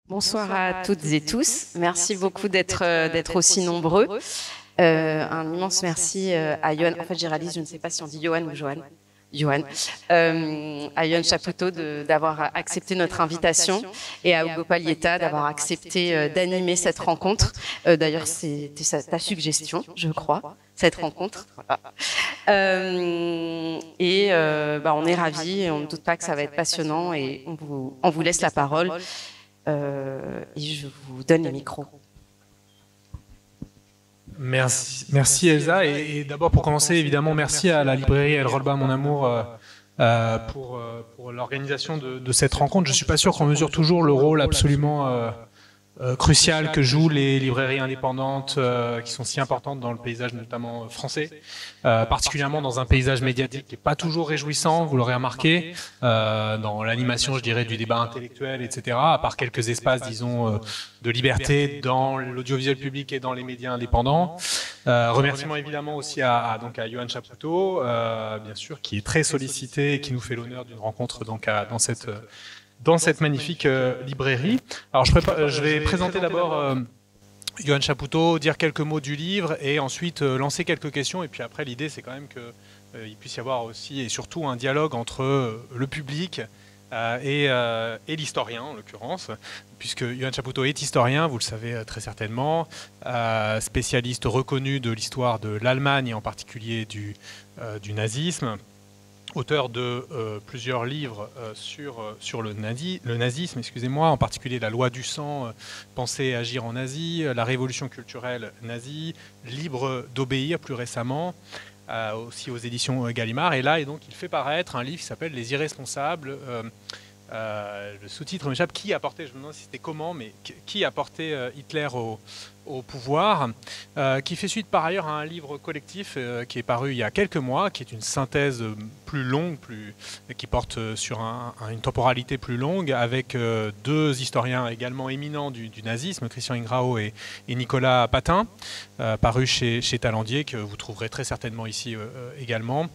Bonsoir à toutes et tous. Merci beaucoup d'être aussi nombreux. Un immense merci à Johan. En fait, j'ai réalisé, je ne sais pas si on dit Johan ou Johan. Johan, à Johan Chapoutot d'avoir accepté notre invitation et à Ugo Pallietta d'avoir accepté d'animer cette rencontre. D'ailleurs, c'était ta suggestion, je crois, cette rencontre. Voilà. On est ravis et on ne doute pas que ça va être passionnant et on vous laisse la parole. Et je vous donne les micros. Merci Elsa. Et d'abord, pour commencer, évidemment, merci à la librairie El Rolba Mon Amour pour l'organisation de cette rencontre. Je ne suis pas sûr qu'on mesure toujours le rôle absolument crucial que jouent les librairies indépendantes qui sont si importantes dans le paysage notamment français, particulièrement dans un paysage médiatique qui n'est pas toujours réjouissant, vous l'aurez remarqué, dans l'animation, je dirais, du débat intellectuel, etc., à part quelques espaces, disons, de liberté dans l'audiovisuel public et dans les médias indépendants. Remerciements évidemment aussi à Johan Chapoutot, bien sûr, qui est très sollicité et qui nous fait l'honneur d'une rencontre donc, dans cette magnifique librairie. Alors je vais présenter d'abord Johan Chapoutot, dire quelques mots du livre et ensuite lancer quelques questions. Et puis après, l'idée, c'est quand même qu'il puisse y avoir aussi et surtout un dialogue entre le public et l'historien, en l'occurrence, puisque Johan Chapoutot est historien, vous le savez très certainement, spécialiste reconnu de l'histoire de l'Allemagne et en particulier du nazisme. Auteur de plusieurs livres sur le nazisme, excusez-moi, en particulier La loi du sang, Penser et agir en Asie, La révolution culturelle nazie, Libre d'obéir plus récemment, aussi aux éditions Gallimard. Et là, donc, il fait paraître un livre qui s'appelle Les Irresponsables. Le sous-titre m'échappe. Qui a porté, je me demande si c'était comment, mais qui a porté Hitler au pouvoir, qui fait suite par ailleurs à un livre collectif qui est paru il y a quelques mois, qui est une synthèse plus longue, qui porte sur une temporalité plus longue, avec deux historiens également éminents du nazisme, Christian Ingrao et Nicolas Patin, paru chez Talandier, que vous trouverez très certainement ici également.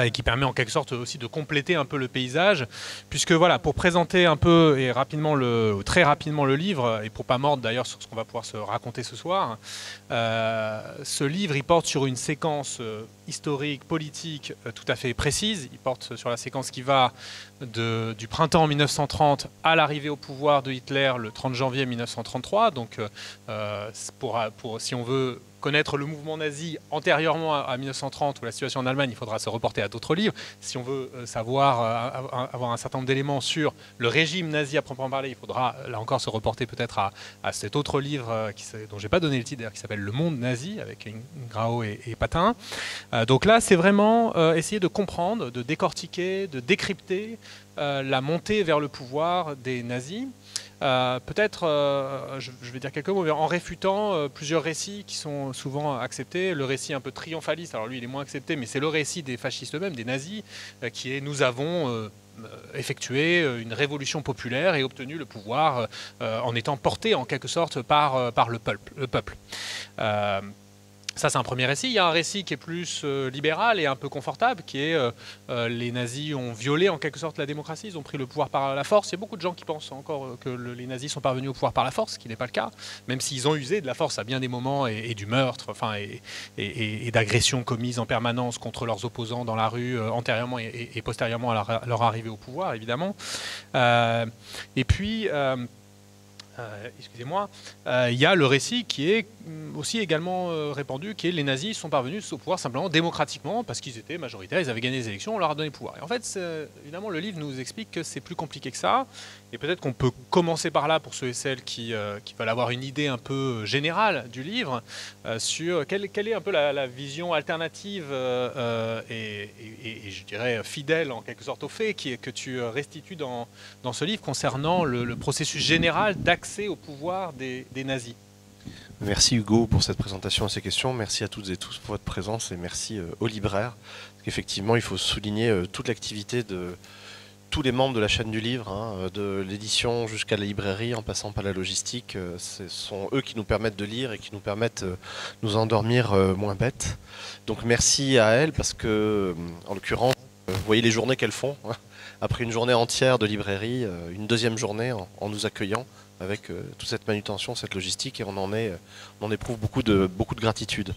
Et qui permet en quelque sorte aussi de compléter un peu le paysage, puisque voilà, pour présenter un peu et très rapidement le livre, et pour pas mordre d'ailleurs sur ce qu'on va pouvoir se raconter ce soir, ce livre il porte sur une séquence historique, politique tout à fait précise. Il porte sur la séquence qui va du printemps 1930 à l'arrivée au pouvoir de Hitler le 30 janvier 1933. Donc si on veut connaître le mouvement nazi antérieurement à 1930 ou la situation en Allemagne, il faudra se reporter à d'autres livres. Si on veut avoir un certain nombre d'éléments sur le régime nazi à proprement parler, il faudra là encore se reporter peut-être à cet autre livre dont je n'ai pas donné le titre d'ailleurs, qui s'appelle Le Monde nazi, avec Ingrao et Patin. Donc là, c'est vraiment essayer de comprendre, de décortiquer, de décrypter la montée vers le pouvoir des nazis. Peut-être, je vais dire quelques mots, en réfutant plusieurs récits qui sont souvent acceptés. Le récit un peu triomphaliste, alors lui il est moins accepté, mais c'est le récit des fascistes eux-mêmes, des nazis, qui est « nous avons effectué une révolution populaire et obtenu le pouvoir en étant porté en quelque sorte par le peuple. Ça, c'est un premier récit. Il y a un récit qui est plus libéral et un peu confortable, qui est les nazis ont violé en quelque sorte la démocratie, ils ont pris le pouvoir par la force. Il y a beaucoup de gens qui pensent encore que les nazis sont parvenus au pouvoir par la force, ce qui n'est pas le cas, même s'ils ont usé de la force à bien des moments et du meurtre, et d'agressions commises en permanence contre leurs opposants dans la rue, antérieurement et postérieurement à leur arrivée au pouvoir, évidemment. Et puis... excusez-moi, il y a le récit qui est aussi également répandu, qui est les nazis sont parvenus au pouvoir simplement démocratiquement parce qu'ils étaient majoritaires, ils avaient gagné les élections, on leur a donné le pouvoir. Et en fait, évidemment, le livre nous explique que c'est plus compliqué que ça, et peut-être qu'on peut commencer par là pour ceux et celles qui veulent avoir une idée un peu générale du livre sur quelle est un peu la vision alternative et je dirais fidèle en quelque sorte aux faits que tu restitues dans ce livre concernant le processus général d'accès au pouvoir des nazis. Merci Hugo pour cette présentation et ces questions. Merci à toutes et tous pour votre présence et merci aux libraires. Parce qu'effectivement, il faut souligner toute l'activité de tous les membres de la chaîne du livre, de l'édition jusqu'à la librairie, en passant par la logistique. Ce sont eux qui nous permettent de lire et qui nous permettent de nous endormir moins bêtes. Donc merci à elles parce que, en l'occurrence, vous voyez les journées qu'elles font. Après une journée entière de librairie, une deuxième journée en nous accueillant avec toute cette manutention, cette logistique, et on en éprouve beaucoup de gratitude.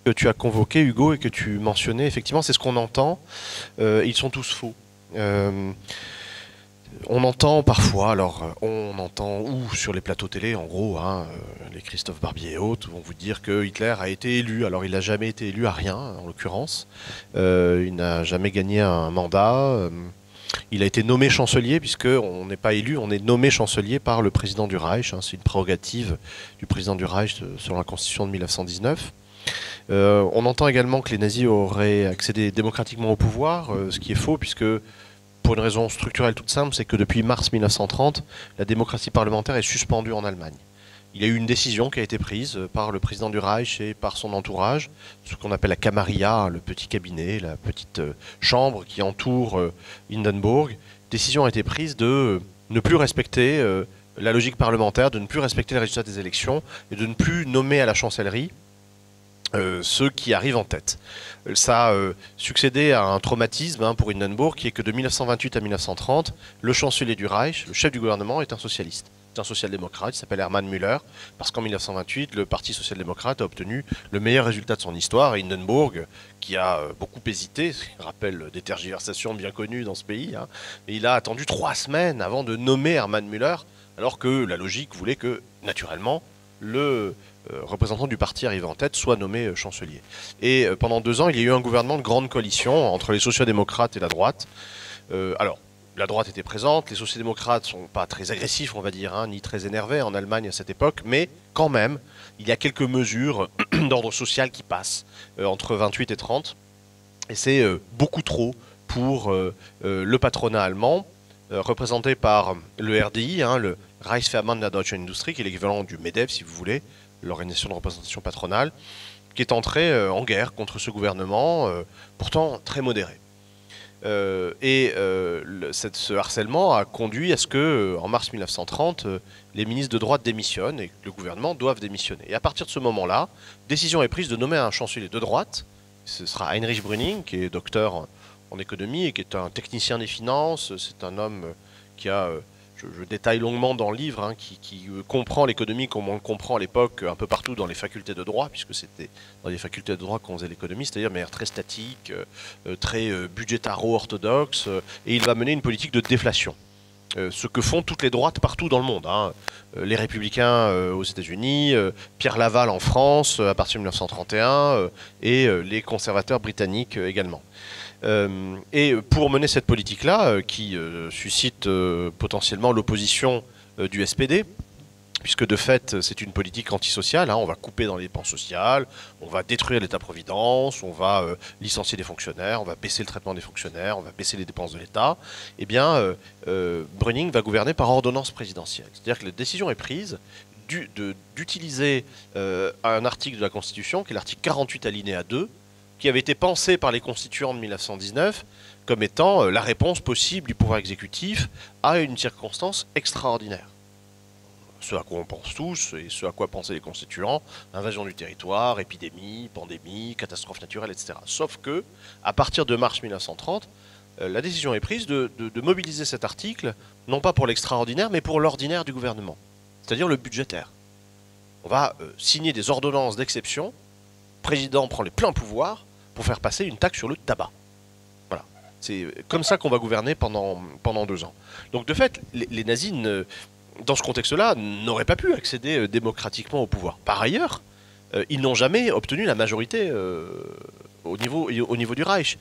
Que tu as convoqué, Hugo, et que tu mentionnais, effectivement, c'est ce qu'on entend. Ils sont tous faux. On entend parfois, on entend sur les plateaux télé, en gros, les Christophe Barbier et autres vont vous dire que Hitler a été élu. Alors il n'a jamais été élu à rien, en l'occurrence. Il n'a jamais gagné un mandat. Il a été nommé chancelier, puisqu'on n'est pas élu, on est nommé chancelier par le président du Reich. C'est une prérogative du président du Reich selon la Constitution de 1919. On entend également que les nazis auraient accédé démocratiquement au pouvoir, ce qui est faux, puisque pour une raison structurelle toute simple, c'est que depuis mars 1930, la démocratie parlementaire est suspendue en Allemagne. Il y a eu une décision qui a été prise par le président du Reich et par son entourage, ce qu'on appelle la Camarilla, le petit cabinet, la petite chambre qui entoure Hindenburg. Décision a été prise de ne plus respecter la logique parlementaire, de ne plus respecter les résultats des élections et de ne plus nommer à la chancellerie ceux qui arrivent en tête. Ça a succédé à un traumatisme pour Hindenburg, qui est que de 1928 à 1930, le chancelier du Reich, le chef du gouvernement, est un socialiste. C'est un social-démocrate, il s'appelle Hermann Müller, parce qu'en 1928, le parti social-démocrate a obtenu le meilleur résultat de son histoire, et Hindenburg, qui a beaucoup hésité, ce qui rappelle des tergiversations bien connues dans ce pays, et il a attendu 3 semaines avant de nommer Hermann Müller, alors que la logique voulait que, naturellement, le représentant du parti arrivé en tête soit nommé chancelier. Et pendant 2 ans, il y a eu un gouvernement de grande coalition entre les sociodémocrates et la droite. Alors, la droite était présente, les sociodémocrates ne sont pas très agressifs, on va dire, ni très énervés en Allemagne à cette époque, mais quand même, il y a quelques mesures d'ordre social qui passent entre 28 et 30, et c'est beaucoup trop pour le patronat allemand, représenté par le RDI, le Reichsverband der Deutschen Industrie, qui est l'équivalent du MEDEF, si vous voulez, l'organisation de représentation patronale, qui est entrée en guerre contre ce gouvernement, pourtant très modéré. Ce harcèlement a conduit à ce que, en mars 1930, les ministres de droite démissionnent et que le gouvernement doive démissionner. Et à partir de ce moment-là, décision est prise de nommer un chancelier de droite. Ce sera Heinrich Brüning, qui est docteur en économie et qui est un technicien des finances. C'est un homme qui a... Je détaille longuement dans le livre, qui comprend l'économie comme on le comprend à l'époque un peu partout dans les facultés de droit, puisque c'était dans les facultés de droit qu'on faisait l'économie, c'est-à-dire de manière très statique, très budgétaro-orthodoxe, et il va mener une politique de déflation. Ce que font toutes les droites partout dans le monde. Les républicains aux États-Unis, Pierre Laval en France à partir de 1931, et les conservateurs britanniques également. Et pour mener cette politique-là, qui suscite potentiellement l'opposition du SPD, puisque de fait c'est une politique antisociale, on va couper dans les dépenses sociales, on va détruire l'État-providence, on va licencier des fonctionnaires, on va baisser le traitement des fonctionnaires, on va baisser les dépenses de l'État, eh bien Brüning va gouverner par ordonnance présidentielle. C'est-à-dire que la décision est prise d'utiliser un article de la Constitution, qui est l'article 48 alinéa 2, qui avait été pensé par les constituants de 1919 comme étant la réponse possible du pouvoir exécutif à une circonstance extraordinaire. Ce à quoi on pense tous, et ce à quoi pensaient les constituants, invasion du territoire, épidémie, pandémie, catastrophe naturelle, etc. Sauf que, à partir de mars 1930, la décision est prise de mobiliser cet article, non pas pour l'extraordinaire, mais pour l'ordinaire du gouvernement, c'est-à-dire le budgétaire. On va signer des ordonnances d'exception, le président prend les pleins pouvoirs pour faire passer une taxe sur le tabac. Voilà. C'est comme ça qu'on va gouverner pendant 2 ans. Donc de fait, les nazis, dans ce contexte-là, n'auraient pas pu accéder démocratiquement au pouvoir. Par ailleurs, ils n'ont jamais obtenu la majorité au niveau du Reich.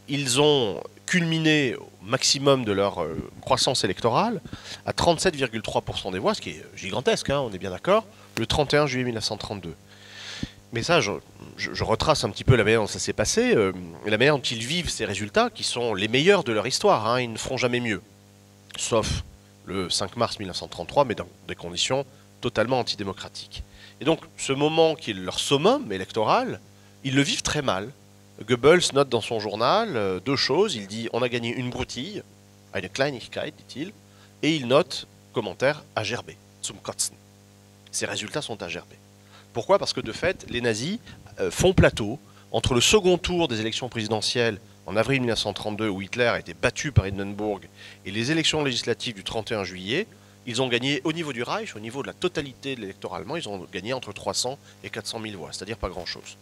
Ils ont culminé au maximum de leur croissance électorale à 37,3% des voix, ce qui est gigantesque, on est bien d'accord, le 31 juillet 1932. Mais ça, je retrace un petit peu la manière dont ça s'est passé, la manière dont ils vivent ces résultats, qui sont les meilleurs de leur histoire. Ils ne feront jamais mieux. Sauf le 5 mars 1933, mais dans des conditions totalement antidémocratiques. Et donc, ce moment qui est leur summum électoral, ils le vivent très mal. Goebbels note dans son journal 2 choses. Il dit « On a gagné une broutille », eine Kleinigkeit, dit-il, et il note, commentaire, « à gerber », zum Kotzen. Ces résultats sont à gerber. Pourquoi ? Parce que de fait, les nazis font plateau entre le second tour des élections présidentielles en avril 1932 où Hitler a été battu par Hindenburg et les élections législatives du 31 juillet, ils ont gagné au niveau du Reich, au niveau de la totalité de l'électorat allemand, ils ont gagné entre 300 et 400 000 voix, c'est-à-dire pas grand-chose.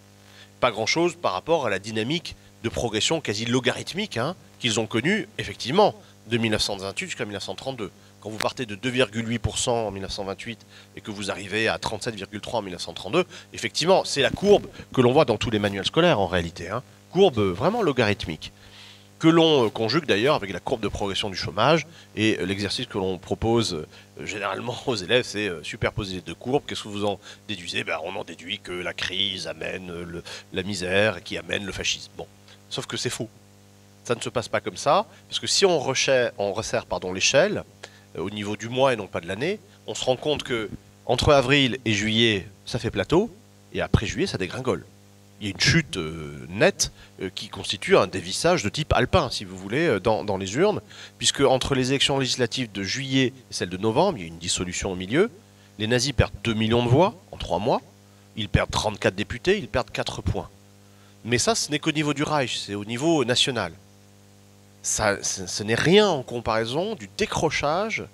Pas grand-chose par rapport à la dynamique de progression quasi logarithmique qu'ils ont connue, effectivement, de 1928 jusqu'à 1932. Quand vous partez de 2,8% en 1928 et que vous arrivez à 37,3% en 1932, effectivement, c'est la courbe que l'on voit dans tous les manuels scolaires en réalité. Courbe vraiment logarithmique, que l'on conjugue d'ailleurs avec la courbe de progression du chômage. Et l'exercice que l'on propose généralement aux élèves, c'est superposer les deux courbes. Qu'est-ce que vous en déduisez? On en déduit que la crise amène la misère qui amène le fascisme. Bon, sauf que c'est faux. Ça ne se passe pas comme ça, parce que si on resserre l'échelle, au niveau du mois et non pas de l'année, on se rend compte que entre avril et juillet, ça fait plateau, et après juillet, ça dégringole. Il y a une chute nette qui constitue un dévissage de type alpin, si vous voulez, dans les urnes, puisque entre les élections législatives de juillet et celles de novembre, il y a une dissolution au milieu. Les nazis perdent 2 millions de voix en 3 mois, ils perdent 34 députés, ils perdent 4 points. Mais ça, ce n'est qu'au niveau du Reich, c'est au niveau national. Ce n'est rien en comparaison du décrochage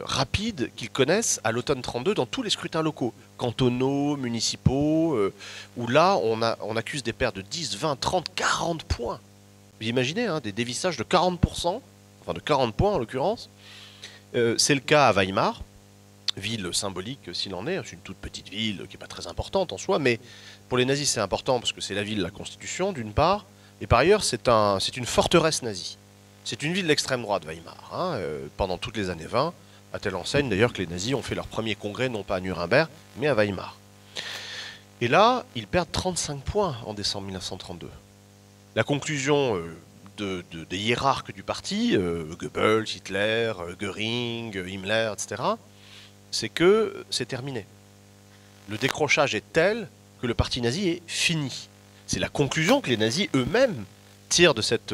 rapide qu'ils connaissent à l'automne 32 dans tous les scrutins locaux, cantonaux, municipaux, où là on accuse des pertes de 10, 20, 30, 40 points. Vous imaginez, des dévissages de 40%, enfin de 40 points en l'occurrence. C'est le cas à Weimar, ville symbolique s'il en est, c'est une toute petite ville qui n'est pas très importante en soi, mais pour les nazis c'est important parce que c'est la ville de la Constitution d'une part, et par ailleurs, c'est une forteresse nazie. C'est une ville d'extrême droite, Weimar, pendant toutes les années 20, à telle enseigne d'ailleurs que les nazis ont fait leur premier congrès, non pas à Nuremberg, mais à Weimar. Et là, ils perdent 35 points en décembre 1932. La conclusion des hiérarques du parti, Goebbels, Hitler, Göring, Himmler, etc., c'est que c'est terminé. Le décrochage est tel que le parti nazi est fini. C'est la conclusion que les nazis eux-mêmes tirent de cette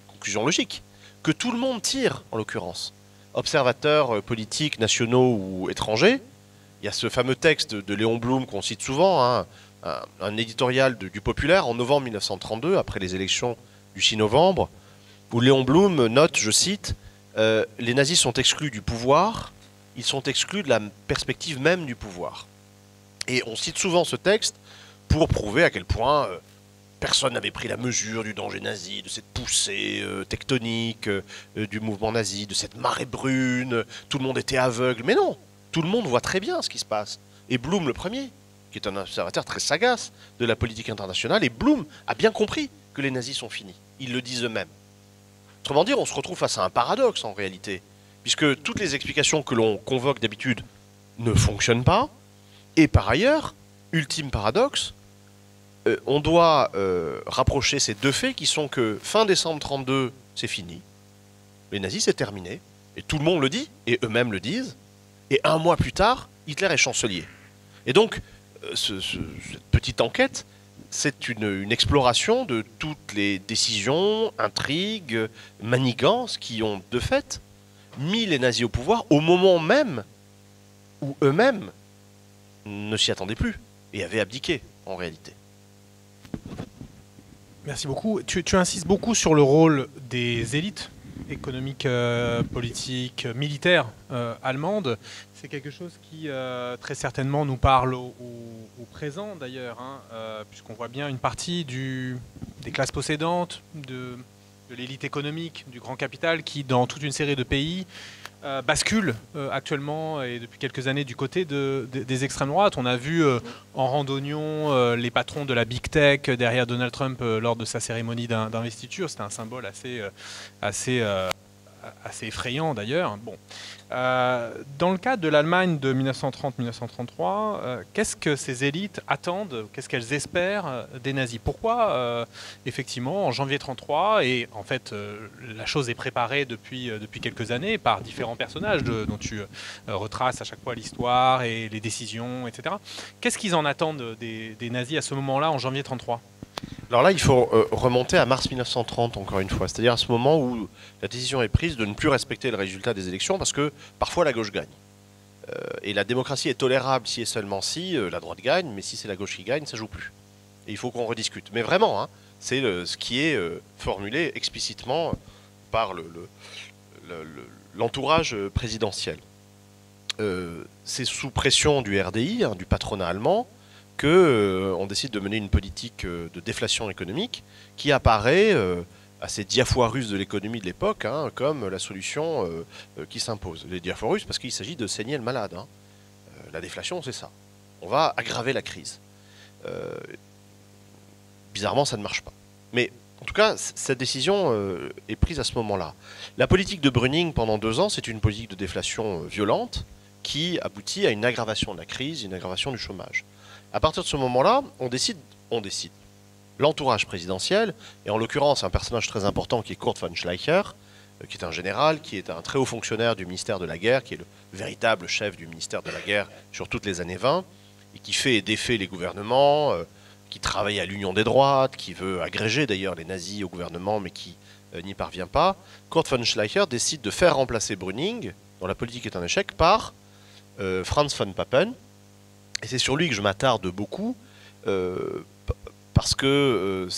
conclusion logique, que tout le monde tire en l'occurrence. Observateurs politiques, nationaux ou étrangers, il y a ce fameux texte de Léon Blum qu'on cite souvent, un éditorial du Populaire en novembre 1932, après les élections du 6 novembre, où Léon Blum note, je cite, les nazis sont exclus du pouvoir, ils sont exclus de la perspective même du pouvoir. Et on cite souvent ce texte pour prouver à quel point personne n'avait pris la mesure du danger nazi, de cette poussée tectonique du mouvement nazi, de cette marée brune, tout le monde était aveugle. Mais non, tout le monde voit très bien ce qui se passe. Et Blum le premier, qui est un observateur très sagace de la politique internationale, et Blum a bien compris que les nazis sont finis. Ils le disent eux-mêmes. Autrement dit, on se retrouve face à un paradoxe en réalité, puisque toutes les explications que l'on convoque d'habitude ne fonctionnent pas, et par ailleurs, ultime paradoxe, on doit rapprocher ces deux faits qui sont que fin décembre 32, c'est fini. Les nazis, c'est terminé. Et tout le monde le dit, et eux-mêmes le disent. Et un mois plus tard, Hitler est chancelier. Et donc, cette petite enquête, c'est une exploration de toutes les décisions, intrigues, manigances qui ont, de fait, mis les nazis au pouvoir au moment même où eux-mêmes ne s'y attendaient plus et avaient abdiqué, en réalité. Merci beaucoup. Tu insistes beaucoup sur le rôle des élites économiques, politiques, militaires allemandes. C'est quelque chose qui très certainement nous parle au présent d'ailleurs, puisqu'on voit bien une partie des classes possédantes, de l'élite économique, du grand capital qui, dans toute une série de pays, bascule actuellement et depuis quelques années du côté des extrêmes droites. On a vu en randonnion les patrons de la Big Tech derrière Donald Trump lors de sa cérémonie d'investiture. C'était un symbole assez effrayant d'ailleurs. Bon. Dans le cadre de l'Allemagne de 1930-1933, qu'est-ce que ces élites attendent, qu'est-ce qu'elles espèrent des nazis? Pourquoi, effectivement, en janvier 1933, et en fait, la chose est préparée depuis quelques années par différents personnages dont tu retraces à chaque fois l'histoire et les décisions, etc. Qu'est-ce qu'ils en attendent des nazis à ce moment-là, en janvier 1933? Alors là, il faut remonter à mars 1930, encore une fois. C'est-à-dire à ce moment où la décision est prise de ne plus respecter le résultat des élections parce que parfois la gauche gagne. Et la démocratie est tolérable si et seulement si la droite gagne, mais si c'est la gauche qui gagne, ça joue plus. Et il faut qu'on rediscute. Mais vraiment, C'est ce qui est formulé explicitement par l'entourage présidentiel. C'est sous pression du RDI, du patronat allemand, qu'on décide de mener une politique de déflation économique qui apparaît à ces diafoirus de l'économie de l'époque comme la solution qui s'impose. Les diafoirus parce qu'il s'agit de saigner le malade. La déflation, c'est ça. On va aggraver la crise. Bizarrement, ça ne marche pas. Mais en tout cas, cette décision est prise à ce moment-là. La politique de Brüning pendant 2 ans, c'est une politique de déflation violente qui aboutit à une aggravation de la crise, une aggravation du chômage. À partir de ce moment-là, on décide. L'entourage présidentiel, et en l'occurrence un personnage très important qui est Kurt von Schleicher, qui est un général, qui est un très haut fonctionnaire du ministère de la Guerre, qui est le véritable chef du ministère de la Guerre sur toutes les années 20, et qui fait et défait les gouvernements, qui travaille à l'union des droites, qui veut agréger d'ailleurs les nazis au gouvernement, mais qui n'y parvient pas. Kurt von Schleicher décide de faire remplacer Brüning, dont la politique est un échec, par Franz von Papen. Et c'est sur lui que je m'attarde beaucoup, parce que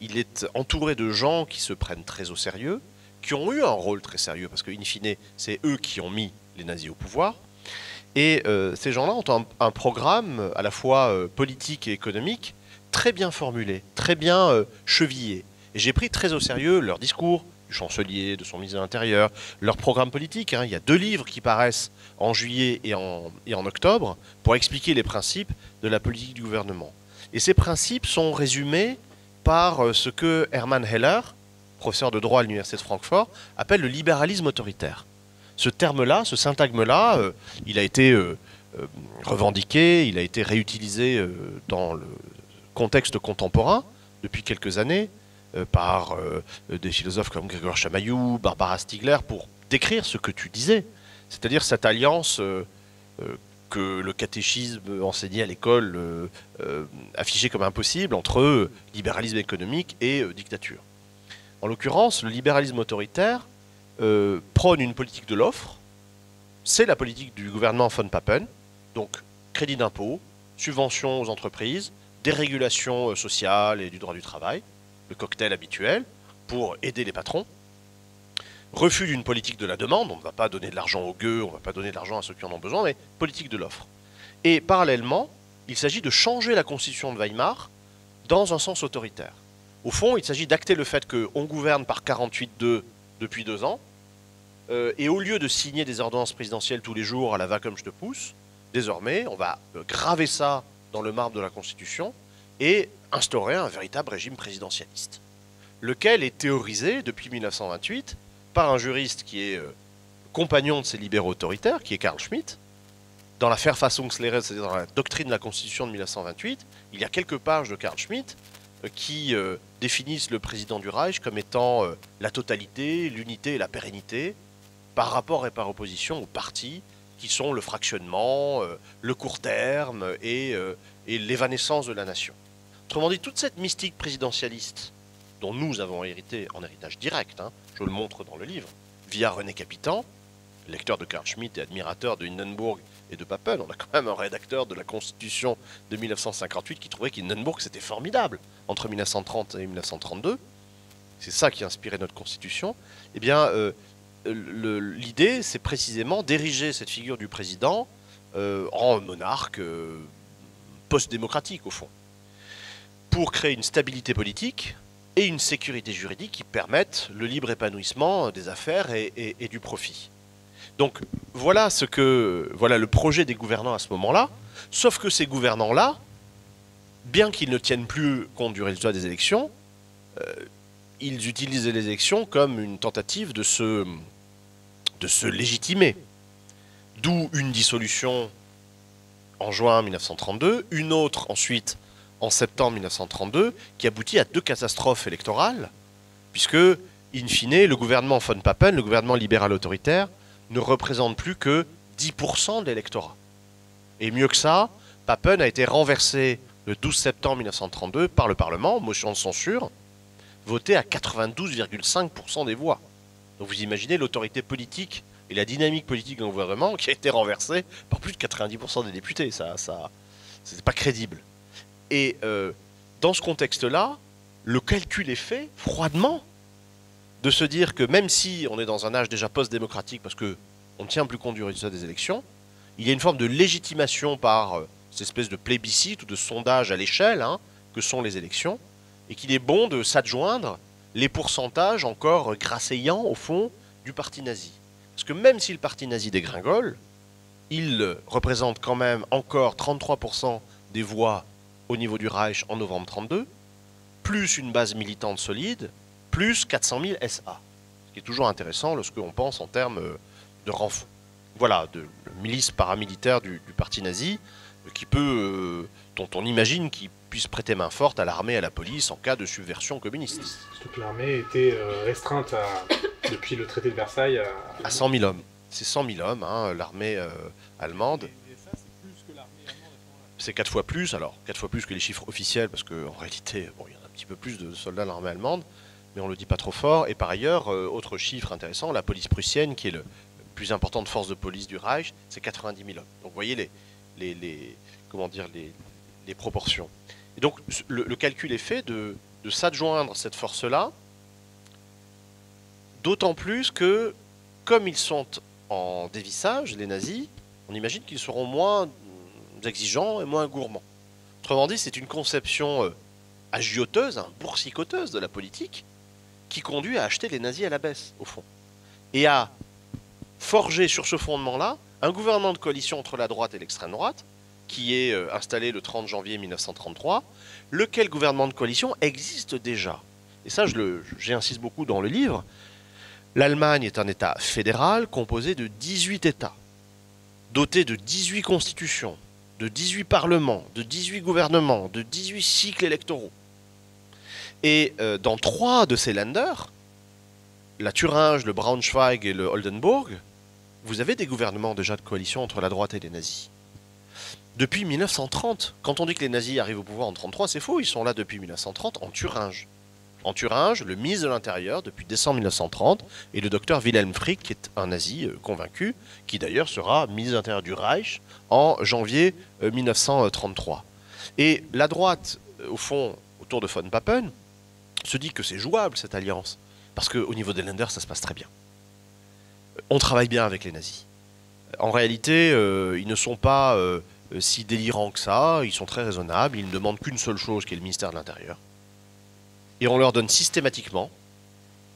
il est entouré de gens qui se prennent très au sérieux, qui ont eu un rôle très sérieux, parce qu'in fine, c'est eux qui ont mis les nazis au pouvoir. Et ces gens-là ont un programme à la fois politique et économique très bien formulé, très bien chevillé. Et j'ai pris très au sérieux leur discours, du chancelier, de son ministre de l'Intérieur, leur programme politique. Il y a 2 livres qui paraissent en juillet et en octobre pour expliquer les principes de la politique du gouvernement. Et ces principes sont résumés par ce que Hermann Heller, professeur de droit à l'université de Francfort, appelle le libéralisme autoritaire. Ce terme-là, ce syntagme-là, il a été revendiqué, il a été réutilisé dans le contexte contemporain depuis quelques années par des philosophes comme Grégoire Chamaillou, Barbara Stiegler, pour décrire ce que tu disais, c'est-à-dire cette alliance que le catéchisme enseigné à l'école affichait comme impossible entre libéralisme économique et dictature. En l'occurrence, le libéralisme autoritaire prône une politique de l'offre. C'est la politique du gouvernement von Papen, donc crédit d'impôt, subventions aux entreprises, dérégulation sociale et du droit du travail, le cocktail habituel pour aider les patrons. Refus d'une politique de la demande, on ne va pas donner de l'argent aux gueux, on ne va pas donner de l'argent à ceux qui en ont besoin, mais politique de l'offre. Et parallèlement, il s'agit de changer la constitution de Weimar dans un sens autoritaire. Au fond, il s'agit d'acter le fait qu'on gouverne par 48-2 depuis 2 ans, et au lieu de signer des ordonnances présidentielles tous les jours à la va comme je te pousse, désormais, on va graver ça dans le marbre de la Constitution et instaurer un véritable régime présidentialiste, lequel est théorisé depuis 1928 par un juriste qui est compagnon de ces libéraux autoritaires, qui est Carl Schmitt. Dans la Verfassungslehre, c'est-à-dire dans la doctrine de la Constitution de 1928, il y a quelques pages de Carl Schmitt qui définissent le président du Reich comme étant la totalité, l'unité et la pérennité, par rapport et par opposition aux partis qui sont le fractionnement, le court terme et l'évanescence de la nation. Autrement dit, toute cette mystique présidentialiste dont nous avons hérité en héritage direct, je le montre dans le livre, via René Capitan, lecteur de Carl Schmitt et admirateur de Hindenburg et de Papen. On a quand même un rédacteur de la Constitution de 1958 qui trouvait qu'Hindenburg c'était formidable entre 1930 et 1932. C'est ça qui a inspiré notre Constitution. Eh bien, l'idée, c'est précisément d'ériger cette figure du président en monarque post-démocratique, au fond, pour créer une stabilité politique et une sécurité juridique qui permettent le libre épanouissement des affaires et du profit. Donc voilà le projet des gouvernants à ce moment-là, sauf que ces gouvernants-là, bien qu'ils ne tiennent plus compte du résultat des élections, ils utilisent les élections comme une tentative de se légitimer. D'où une dissolution en juin 1932, une autre ensuite en septembre 1932, qui aboutit à 2 catastrophes électorales, puisque, in fine, le gouvernement von Papen, le gouvernement libéral autoritaire, ne représente plus que 10% de l'électorat. Et mieux que ça, Papen a été renversé le 12 septembre 1932 par le Parlement, motion de censure, votée à 92,5% des voix. Donc vous imaginez l'autorité politique et la dynamique politique d'un gouvernement qui a été renversée par plus de 90% des députés. Ça c'est pas crédible. Et dans ce contexte-là, le calcul est fait froidement de se dire que même si on est dans un âge déjà post-démocratique, parce qu'on ne tient plus compte du résultat des élections, il y a une forme de légitimation par cette espèce de plébiscite ou de sondage à l'échelle que sont les élections, et qu'il est bon de s'adjoindre les pourcentages encore grasseillants, au fond, du parti nazi. Parce que même si le parti nazi dégringole, il représente quand même encore 33% des voix au niveau du Reich en novembre 1932, plus une base militante solide, plus 400 000 SA. Ce qui est toujours intéressant lorsqu'on pense en termes de renfort. Voilà, de milice paramilitaire du parti nazi, qui peut, dont on imagine qu'il puisse prêter main forte à l'armée et à la police en cas de subversion communiste. Surtout que l'armée était restreinte depuis le traité de Versailles à 100 000 hommes. C'est 100 000 hommes, l'armée allemande. Et ça, c'est plus que l'armée allemande à ce moment-là. C'est 4 fois plus, alors 4 fois plus que les chiffres officiels, parce qu'en réalité, bon, il y en a un petit peu plus de soldats de l'armée allemande, mais on ne le dit pas trop fort. Et par ailleurs, autre chiffre intéressant, la police prussienne, qui est la plus importante force de police du Reich, c'est 90 000 hommes. Donc vous voyez les proportions. Et donc le calcul est fait de s'adjoindre cette force-là, d'autant plus que, comme ils sont en dévissage, les nazis, on imagine qu'ils seront moins exigeants et moins gourmands. Autrement dit, c'est une conception agioteuse, boursicoteuse de la politique, qui conduit à acheter les nazis à la baisse, au fond. Et à forger sur ce fondement-là un gouvernement de coalition entre la droite et l'extrême droite, qui est installé le 30 janvier 1933, lequel gouvernement de coalition existe déjà. Et ça, j'insiste beaucoup dans le livre. L'Allemagne est un État fédéral composé de 18 États, doté de 18 constitutions, de 18 parlements, de 18 gouvernements, de 18 cycles électoraux. Et dans 3 de ces Länder, la Thuringe, le Braunschweig et le Oldenburg, vous avez des gouvernements déjà de coalition entre la droite et les nazis. Depuis 1930, quand on dit que les nazis arrivent au pouvoir en 1933, c'est faux, ils sont là depuis 1930 en Thuringe. En Thuringe, le ministre de l'Intérieur, depuis décembre 1930, est le docteur Wilhelm Frick, qui est un nazi convaincu, qui d'ailleurs sera ministre de l'Intérieur du Reich en janvier 1933. Et la droite, au fond, autour de von Papen, se dit que c'est jouable cette alliance, parce qu'au niveau des Länder, ça se passe très bien. On travaille bien avec les nazis. En réalité, ils ne sont pas si délirants que ça, ils sont très raisonnables, ils ne demandent qu'une seule chose, qui est le ministère de l'Intérieur. Et on leur donne systématiquement,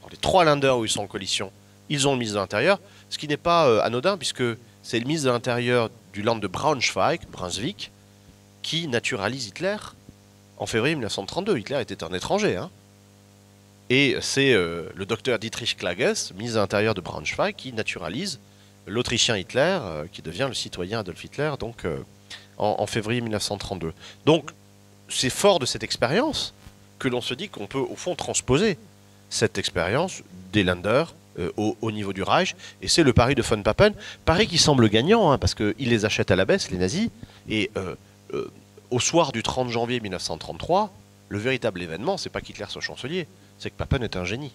dans les 3 Länder où ils sont en coalition, ils ont le ministre de l'Intérieur, ce qui n'est pas anodin, puisque c'est le ministre de l'Intérieur du Land de Braunschweig, Brunswick, qui naturalise Hitler en février 1932. Hitler était un étranger. Et c'est le docteur Dietrich Klages, ministre de l'Intérieur de Braunschweig, qui naturalise l'Autrichien Hitler, qui devient le citoyen Adolf Hitler, donc en février 1932. Donc, c'est fort de cette expérience que l'on se dit qu'on peut, au fond, transposer cette expérience des Länder au niveau du Reich. Et c'est le pari de von Papen, pari qui semble gagnant, parce qu'il les achète à la baisse, les nazis. Et au soir du 30 janvier 1933, le véritable événement, c'est pas qu'Hitler soit chancelier, c'est que Papen est un génie.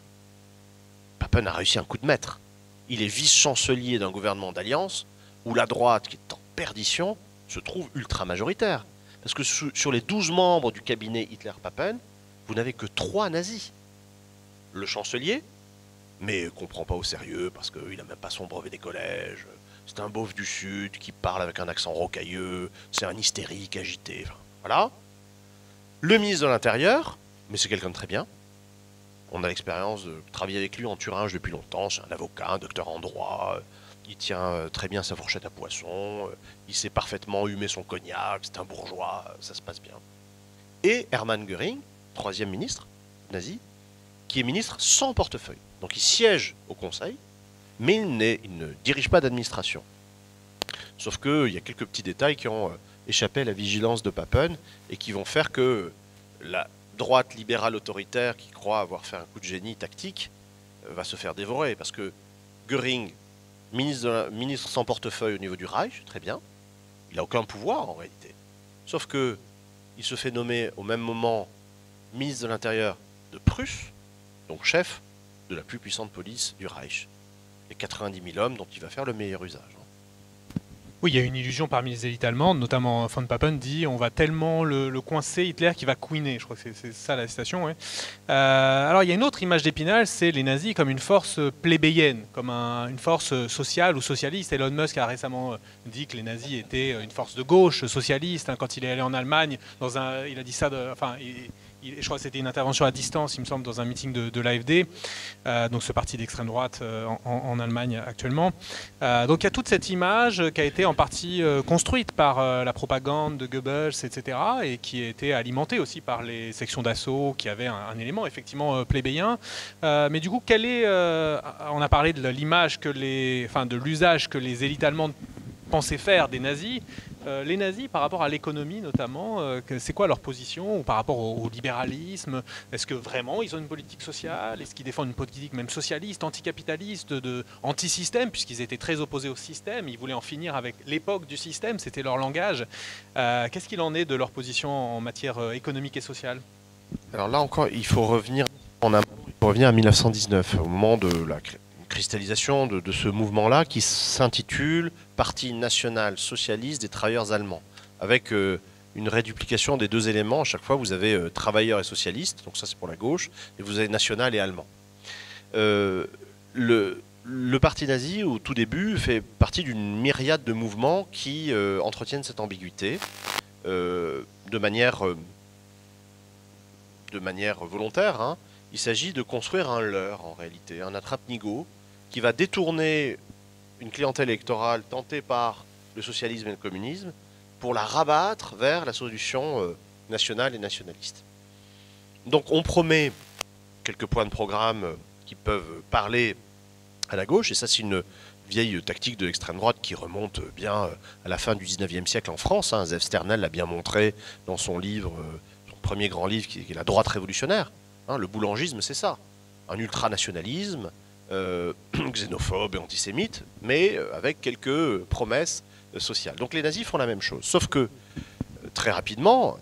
Papen a réussi un coup de maître. Il est vice-chancelier d'un gouvernement d'alliance où la droite, qui est en perdition, se trouve ultra majoritaire. Parce que sur les 12 membres du cabinet Hitler-Papen, vous n'avez que 3 nazis. Le chancelier, mais qu'on ne prend pas au sérieux parce qu'il n'a même pas son brevet des collèges. C'est un beauf du Sud qui parle avec un accent rocailleux. C'est un hystérique agité. Enfin, voilà. Le ministre de l'Intérieur, mais c'est quelqu'un de très bien. On a l'expérience de travailler avec lui en Thuringe depuis longtemps. C'est un avocat, un docteur en droit. Il tient très bien sa fourchette à poisson. Il sait parfaitement humer son cognac. C'est un bourgeois. Ça se passe bien. Et Hermann Göring, 3e ministre nazi, qui est ministre sans portefeuille. Donc il siège au Conseil, mais il ne dirige pas d'administration. Sauf qu'il y a quelques petits détails qui ont échappé à la vigilance de Papen et qui vont faire que la droite libérale autoritaire qui croit avoir fait un coup de génie tactique va se faire dévorer. Parce que Göring, ministre sans portefeuille au niveau du Reich, très bien, il n'a aucun pouvoir en réalité. Sauf que il se fait nommer au même moment ministre de l'Intérieur de Prusse, donc chef de la plus puissante police du Reich. Et 90 000 hommes dont il va faire le meilleur usage. Oui, il y a une illusion parmi les élites allemandes, notamment von Papen dit on va tellement le coincer Hitler qu'il va couiner. Je crois que c'est ça la citation. Ouais. Alors il y a une autre image d'Épinal, c'est les nazis comme une force plébéienne, comme une force sociale ou socialiste. Elon Musk a récemment dit que les nazis étaient une force de gauche socialiste. Hein, quand il est allé en Allemagne, il a dit ça. Je crois que c'était une intervention à distance, il me semble, dans un meeting de l'AfD, donc ce parti d'extrême droite en Allemagne actuellement. Donc il y a toute cette image qui a été en partie construite par la propagande de Goebbels, etc., et qui a été alimentée aussi par les sections d'assaut, qui avaient un élément effectivement plébéien. Mais du coup, on a parlé de l'image de l'usage que les élites allemandes pensaient faire des nazis. Les nazis, par rapport à l'économie notamment, c'est quoi leur position ou par rapport au libéralisme? Est-ce que vraiment ils ont une politique sociale? Est-ce qu'ils défendent une politique même socialiste, anticapitaliste, anti-système, puisqu'ils étaient très opposés au système, ils voulaient en finir avec l'époque du système, c'était leur langage. Qu'est-ce qu'il en est de leur position en matière économique et sociale? Alors là encore, il faut revenir à 1919, au moment de la cristallisation de ce mouvement-là qui s'intitule Parti national socialiste des travailleurs allemands, avec une réduplication des deux éléments. À chaque fois, vous avez travailleurs et socialistes, donc ça c'est pour la gauche, et vous avez national et allemand. Le parti nazi, au tout début, fait partie d'une myriade de mouvements qui entretiennent cette ambiguïté de manière volontaire. Hein. Il s'agit de construire un leurre, en réalité, un attrape-nigo, qui va détourner une clientèle électorale tentée par le socialisme et le communisme pour la rabattre vers la solution nationale et nationaliste. Donc on promet quelques points de programme qui peuvent parler à la gauche, et ça c'est une vieille tactique de l'extrême droite qui remonte bien à la fin du 19e siècle en France. Hein. Zef Sternel l'a bien montré dans son livre, son premier grand livre qui est La droite révolutionnaire. Hein, le boulangisme, c'est ça. Un ultranationalisme xénophobe et antisémite, mais avec quelques promesses sociales. Donc les nazis font la même chose. Sauf que, très rapidement,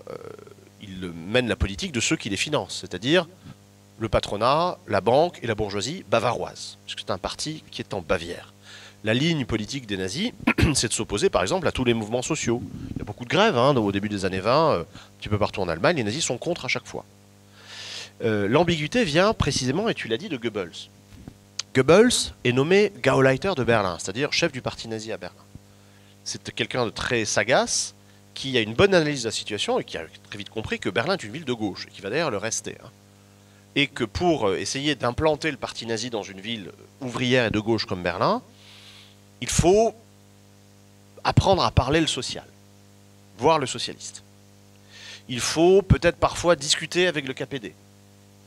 ils mènent la politique de ceux qui les financent, c'est-à-dire le patronat, la banque et la bourgeoisie bavaroise, puisque c'est un parti qui est en Bavière. La ligne politique des nazis, c'est de s'opposer par exemple à tous les mouvements sociaux. Il y a beaucoup de grèves au début des années 20, un petit peu partout en Allemagne, les nazis sont contre à chaque fois. L'ambiguïté vient précisément, et tu l'as dit, de Goebbels. Goebbels est nommé Gauleiter de Berlin, c'est-à-dire chef du parti nazi à Berlin. C'est quelqu'un de très sagace, qui a une bonne analyse de la situation et qui a très vite compris que Berlin est une ville de gauche, et qui va d'ailleurs le rester. Hein. Et que pour essayer d'implanter le parti nazi dans une ville ouvrière et de gauche comme Berlin, il faut apprendre à parler le social, voire le socialiste. Il faut peut-être parfois discuter avec le KPD,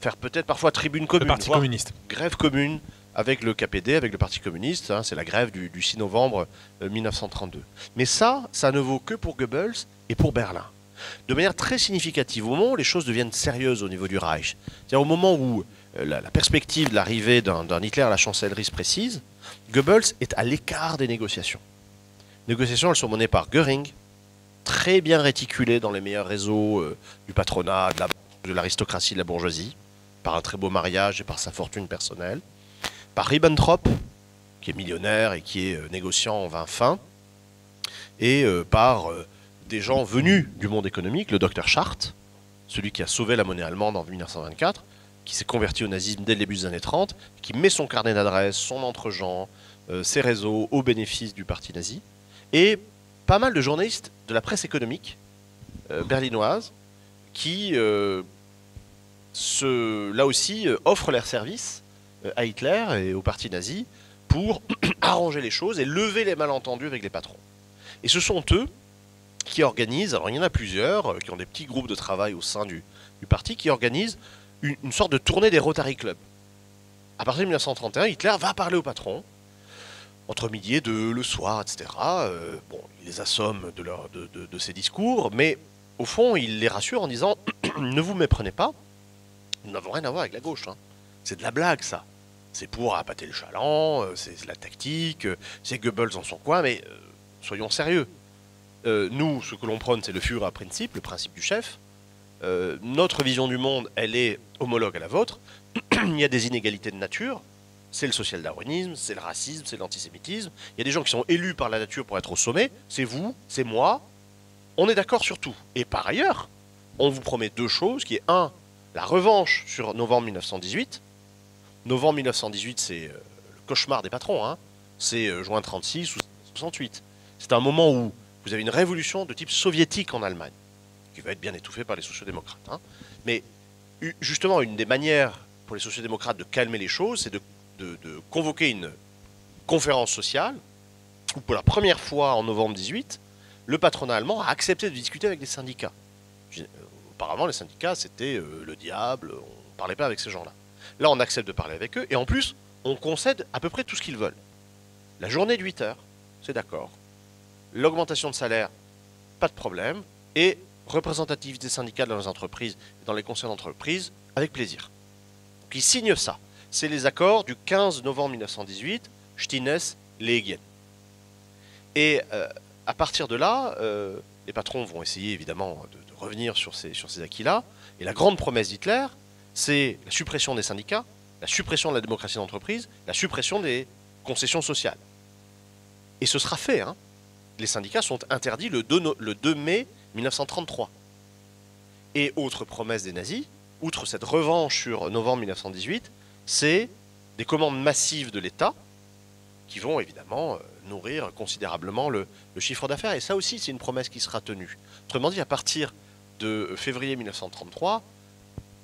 faire peut-être parfois tribune commune, le parti communiste, grève commune avec le KPD, avec le Parti communiste. Hein, c'est la grève du 6 novembre 1932. Mais ça ne vaut que pour Goebbels et pour Berlin. De manière très significative, au moment où les choses deviennent sérieuses au niveau du Reich, c'est-à-dire au moment où la perspective de l'arrivée d'un Hitler à la chancellerie se précise, Goebbels est à l'écart des négociations. Les négociations, elles sont menées par Göring, très bien réticulées dans les meilleurs réseaux du patronat, de l'aristocratie, de la bourgeoisie, par un très beau mariage et par sa fortune personnelle, par Ribbentrop, qui est millionnaire et qui est négociant en vin fin, et par des gens venus du monde économique, le docteur Schacht, celui qui a sauvé la monnaie allemande en 1924, qui s'est converti au nazisme dès le début des années 30, qui met son carnet d'adresses, son entre-gens, ses réseaux au bénéfice du parti nazi, et pas mal de journalistes de la presse économique berlinoise qui, là aussi, offrent leur service à Hitler et au parti nazi pour arranger les choses et lever les malentendus avec les patrons. Et ce sont eux qui organisent, alors il y en a plusieurs, qui ont des petits groupes de travail au sein du parti, qui organisent une sorte de tournée des Rotary Club. À partir de 1931, Hitler va parler aux patrons, entre midi et 2, le soir, etc. Bon, il les assomme de ses discours, mais au fond, il les rassure en disant « Ne vous méprenez pas, nous n'avons rien à voir avec la gauche. Hein. C'est de la blague, ça. C'est pour appâter le chaland, c'est la tactique, c'est Goebbels dans son coin, mais soyons sérieux. Nous, ce que l'on prône, c'est le Führerprinzip, le principe du chef. Notre vision du monde, elle est homologue à la vôtre. Il y a des inégalités de nature. c'est le social-darwinisme, c'est le racisme, c'est l'antisémitisme. Il y a des gens qui sont élus par la nature pour être au sommet. C'est vous, c'est moi. On est d'accord sur tout. Et par ailleurs, on vous promet deux choses, qui est un, la revanche sur novembre 1918. Novembre 1918, c'est le cauchemar des patrons. Hein. C'est juin 36 ou 68. C'est un moment où vous avez une révolution de type soviétique en Allemagne, qui va être bien étouffée par les sociodémocrates. Hein. Mais justement, une des manières pour les sociodémocrates de calmer les choses, c'est de convoquer une conférence sociale où pour la première fois en novembre 18, le patronat allemand a accepté de discuter avec les syndicats. Auparavant, les syndicats, c'était le diable, on ne parlait pas avec ces gens-là. Là, on accepte de parler avec eux, et en plus, on concède à peu près tout ce qu'ils veulent. La journée de 8 heures, c'est d'accord. L'augmentation de salaire, pas de problème. Et représentativité syndicale dans les entreprises, dans les conseils d'entreprise, avec plaisir. Donc, ils signent ça. C'est les accords du 15 novembre 1918, Stines-Lehigien. Et à partir de là, les patrons vont essayer évidemment de revenir sur ces acquis-là. Et la grande promesse d'Hitler, c'est la suppression des syndicats, la suppression de la démocratie d'entreprise, la suppression des concessions sociales. Et ce sera fait. Hein. Les syndicats sont interdits le 2 mai 1933. Et autre promesse des nazis, outre cette revanche sur novembre 1918, c'est des commandes massives de l'État qui vont évidemment nourrir considérablement le chiffre d'affaires. Et ça aussi, c'est une promesse qui sera tenue. Autrement dit, à partir de février 1933,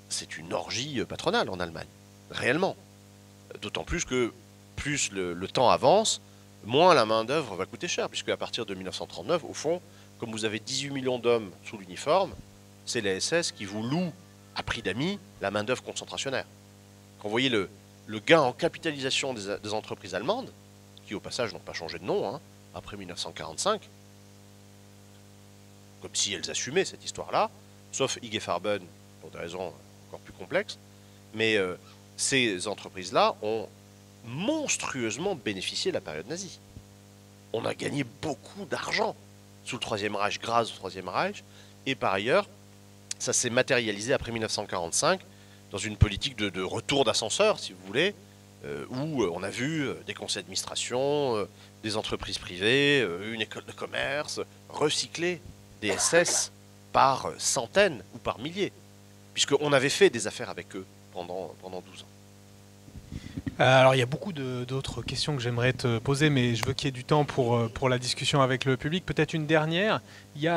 c'est une orgie patronale en Allemagne, réellement. D'autant plus que plus le temps avance, moins la main-d'œuvre va coûter cher, puisque à partir de 1939, au fond, comme vous avez 18 millions d'hommes sous l'uniforme, c'est les SS qui vous louent à prix d'amis la main-d'œuvre concentrationnaire. Quand vous voyez le gain en capitalisation des entreprises allemandes, qui au passage n'ont pas changé de nom, hein, après 1945, comme si elles assumaient cette histoire-là, sauf IG Farben, pour des raisons encore plus complexes, mais ces entreprises-là ont monstrueusement bénéficié de la période nazie. On a gagné beaucoup d'argent sous le Troisième Reich, grâce au Troisième Reich, et par ailleurs, ça s'est matérialisé après 1945 dans une politique de retour d'ascenseur, si vous voulez, où on a vu des conseils d'administration, des entreprises privées, une école de commerce, recycler des SS par centaines ou par milliers, puisqu'on avait fait des affaires avec eux pendant 12 ans. Alors il y a beaucoup d'autres questions que j'aimerais te poser, mais je veux qu'il y ait du temps pour la discussion avec le public. Peut-être une dernière.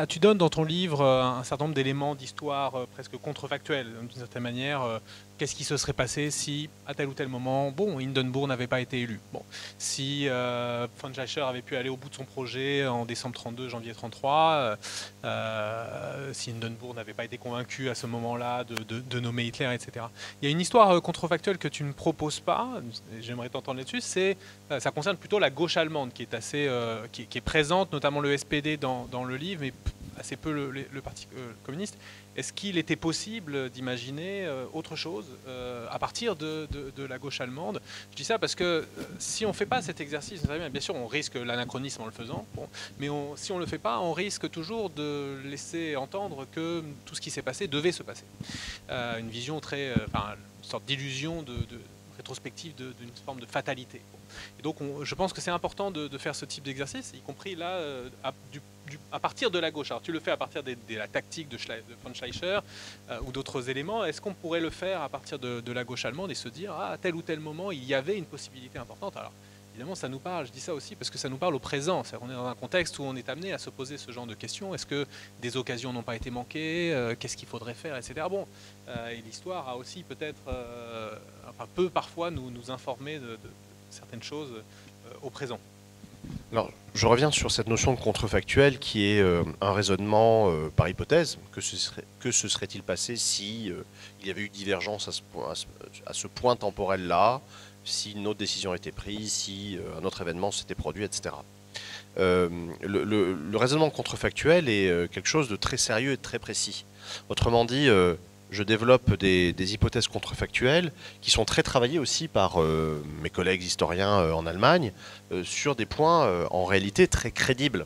Tu donnes dans ton livre un certain nombre d'éléments d'histoire presque contrefactuels, d'une certaine manière. Qu'est-ce qui se serait passé si, à tel ou tel moment, Hindenburg n'avait pas été élu. Si von Schleicher avait pu aller au bout de son projet en décembre 32, janvier 33, si Hindenburg n'avait pas été convaincu à ce moment-là de nommer Hitler, etc. Il y a une histoire contrefactuelle que tu ne proposes pas, j'aimerais t'entendre là-dessus, ça concerne plutôt la gauche allemande qui est assez, qui est présente, notamment le SPD dans le livre, mais assez peu le Parti communiste. Est-ce qu'il était possible d'imaginer autre chose à partir de la gauche allemande? Je dis ça parce que si on ne fait pas cet exercice, bien sûr on risque l'anachronisme en le faisant, mais si on ne le fait pas, on risque toujours de laisser entendre que tout ce qui s'est passé devait se passer. Une vision une sorte d'illusion rétrospective d'une forme de fatalité. Et donc je pense que c'est important de faire ce type d'exercice, y compris là à partir de la gauche. Alors tu le fais à partir de la tactique de von Schleicher ou d'autres éléments. Est-ce qu'on pourrait le faire à partir de la gauche allemande et se dire à tel ou tel moment il y avait une possibilité importante? Alors évidemment ça nous parle, je dis ça aussi parce que ça nous parle au présent. On est dans un contexte où on est amené à se poser ce genre de questions. Est-ce que des occasions n'ont pas été manquées? Qu'est-ce qu'il faudrait faire, etc. Et l'histoire a aussi peut-être peut parfois nous informer de certaines choses au présent. Alors, je reviens sur cette notion de contrefactuel qui est un raisonnement par hypothèse. Que se serait-il passé si il y avait eu divergence à ce point temporel-là, si une autre décision était prise, si un autre événement s'était produit, etc. Le raisonnement contrefactuel est quelque chose de très sérieux et de très précis. Autrement dit, je développe des hypothèses contrefactuelles qui sont très travaillées aussi par mes collègues historiens en Allemagne sur des points en réalité très crédibles.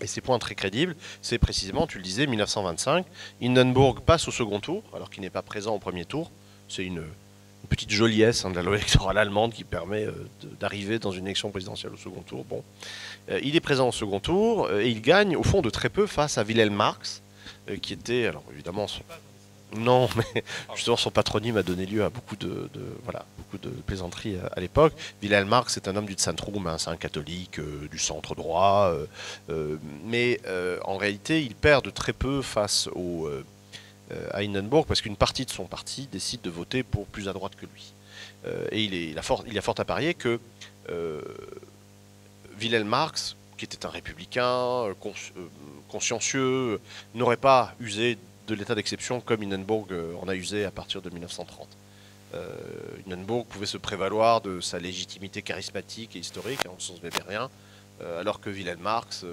Et ces points très crédibles, c'est précisément, tu le disais, 1925, Hindenburg passe au second tour, alors qu'il n'est pas présent au premier tour. C'est une petite joliesse de la loi électorale allemande qui permet d'arriver dans une élection présidentielle au second tour. Bon. Il est présent au second tour et il gagne au fond de très peu face à Wilhelm Marx, qui était, alors évidemment, non, mais justement son patronyme a donné lieu à beaucoup de plaisanteries à l'époque. Wilhelm Marx est un homme du Zentrum, c'est un catholique du centre droit, mais en réalité il perd de très peu face à Hindenburg parce qu'une partie de son parti décide de voter pour plus à droite que lui. Et il a fort à parier que Wilhelm Marx, qui était un républicain consciencieux, n'aurait pas usé de l'état d'exception comme Hindenburg en a usé à partir de 1930. Hindenburg pouvait se prévaloir de sa légitimité charismatique et historique, on ne s'en souvenait rien, alors que Wilhelm Marx,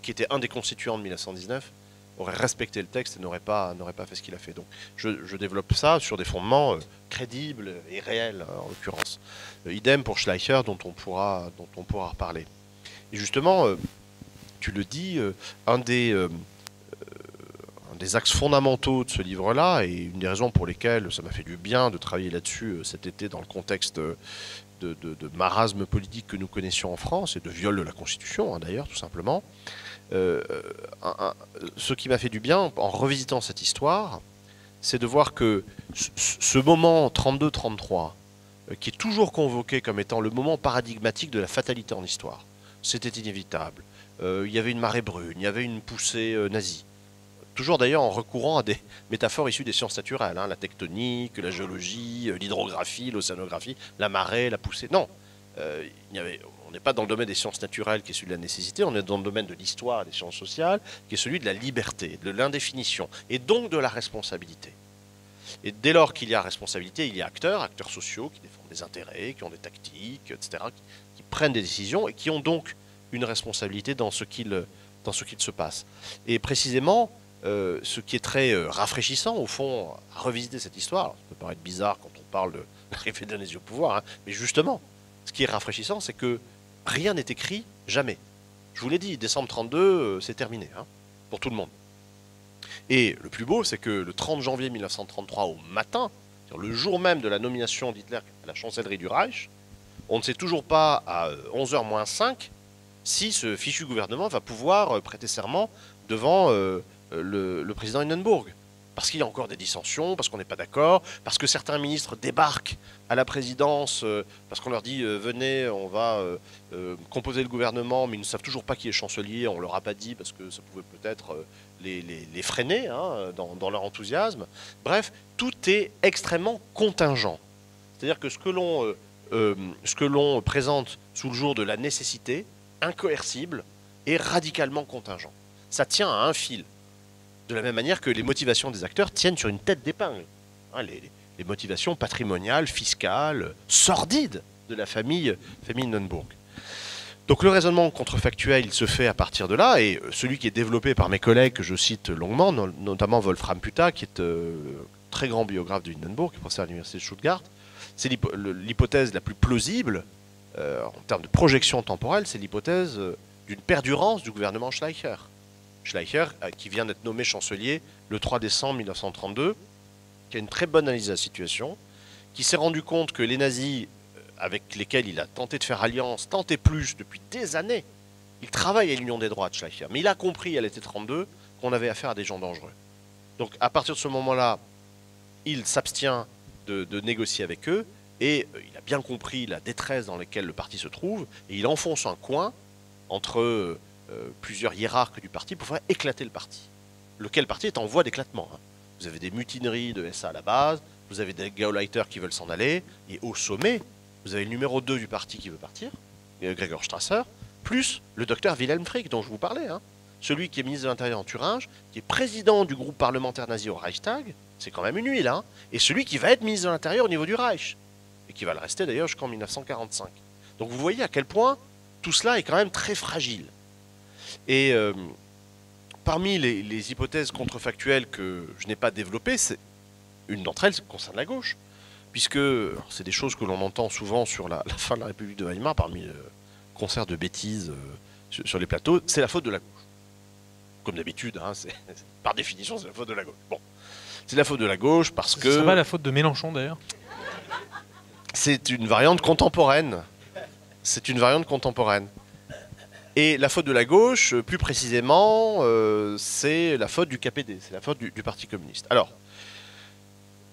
qui était un des constituants de 1919, aurait respecté le texte et n'aurait pas fait ce qu'il a fait. Donc je développe ça sur des fondements crédibles et réels, en l'occurrence. Idem pour Schleicher, dont on pourra reparler. Et justement, tu le dis, un des axes fondamentaux de ce livre-là, et une des raisons pour lesquelles ça m'a fait du bien de travailler là-dessus cet été dans le contexte de marasme politique que nous connaissions en France, et de viol de la Constitution, d'ailleurs, tout simplement. Ce qui m'a fait du bien, en revisitant cette histoire, c'est de voir que ce moment 32-33, qui est toujours convoqué comme étant le moment paradigmatique de la fatalité en histoire, c'était inévitable. Il y avait une marée brune, il y avait une poussée nazie. Toujours d'ailleurs en recourant à des métaphores issues des sciences naturelles, la tectonique, la géologie, l'hydrographie, l'océanographie, la marée, la poussée. Non, on n'est pas dans le domaine des sciences naturelles qui est celui de la nécessité, on est dans le domaine de l'histoire et des sciences sociales qui est celui de la liberté, de l'indéfinition et donc de la responsabilité. Et dès lors qu'il y a responsabilité, il y a acteurs sociaux qui défendent des intérêts, qui ont des tactiques, etc., qui prennent des décisions et qui ont donc une responsabilité dans ce qu'il se passe. Et précisément, ce qui est très rafraîchissant, au fond, à revisiter cette histoire, ça peut paraître bizarre quand on parle de l'arrivée d'un nazi au pouvoir, mais justement, ce qui est rafraîchissant, c'est que rien n'est écrit, jamais. Je vous l'ai dit, décembre 32, c'est terminé, pour tout le monde. Et le plus beau, c'est que le 30 janvier 1933, au matin, le jour même de la nomination d'Hitler à la chancellerie du Reich, on ne sait toujours pas à 11h moins 5 si ce fichu gouvernement va pouvoir prêter serment devant le président Hindenburg. Parce qu'il y a encore des dissensions, parce qu'on n'est pas d'accord, parce que certains ministres débarquent à la présidence, parce qu'on leur dit venez, on va composer le gouvernement, mais ils ne savent toujours pas qui est chancelier, on ne leur a pas dit parce que ça pouvait peut-être les freiner dans leur enthousiasme. Bref, tout est extrêmement contingent. C'est-à-dire que ce que l'on présente sous le jour de la nécessité, incoercible, est radicalement contingent. Ça tient à un fil. De la même manière que les motivations des acteurs tiennent sur une tête d'épingle. Les motivations patrimoniales, fiscales, sordides de la famille Hindenburg. Donc le raisonnement contrefactuel, il se fait à partir de là, et celui qui est développé par mes collègues que je cite longuement, notamment Wolfram Putta, qui est très grand biographe de Hindenburg, qui est professeur à l'université de Stuttgart, c'est l'hypothèse la plus plausible, en termes de projection temporelle, c'est l'hypothèse d'une perdurance du gouvernement Schleicher. Schleicher, qui vient d'être nommé chancelier le 3 décembre 1932, qui a une très bonne analyse de la situation, qui s'est rendu compte que les nazis avec lesquels il a tenté de faire alliance, tenté plus depuis des années, il travaille à l'Union des droites, Schleicher, mais il a compris à l'été 32 qu'on avait affaire à des gens dangereux. Donc à partir de ce moment-là, il s'abstient de négocier avec eux, et il a bien compris la détresse dans laquelle le parti se trouve, et il enfonce un coin entre plusieurs hiérarques du parti pour faire éclater le parti. Lequel parti est en voie d'éclatement. Vous avez des mutineries de SA à la base, vous avez des Gauleiter qui veulent s'en aller, et au sommet, vous avez le numéro 2 du parti qui veut partir, Gregor Strasser, plus le docteur Wilhelm Frick, dont je vous parlais, celui qui est ministre de l'Intérieur en Thuringe, qui est président du groupe parlementaire nazi au Reichstag, c'est quand même une huile, et celui qui va être ministre de l'Intérieur au niveau du Reich, et qui va le rester d'ailleurs jusqu'en 1945. Donc vous voyez à quel point tout cela est quand même très fragile. Et parmi les hypothèses contrefactuelles que je n'ai pas développées, une d'entre elles concerne la gauche. Puisque c'est des choses que l'on entend souvent sur la fin de la République de Weimar, parmi le concert de bêtises sur les plateaux, c'est la faute de la gauche. Comme d'habitude, par définition, c'est la faute de la gauche. Bon. C'est la faute de la gauche parce que... C'est pas la faute de Mélenchon d'ailleurs. C'est une variante contemporaine. C'est une variante contemporaine. Et la faute de la gauche, plus précisément, c'est la faute du KPD, c'est la faute du Parti communiste. Alors,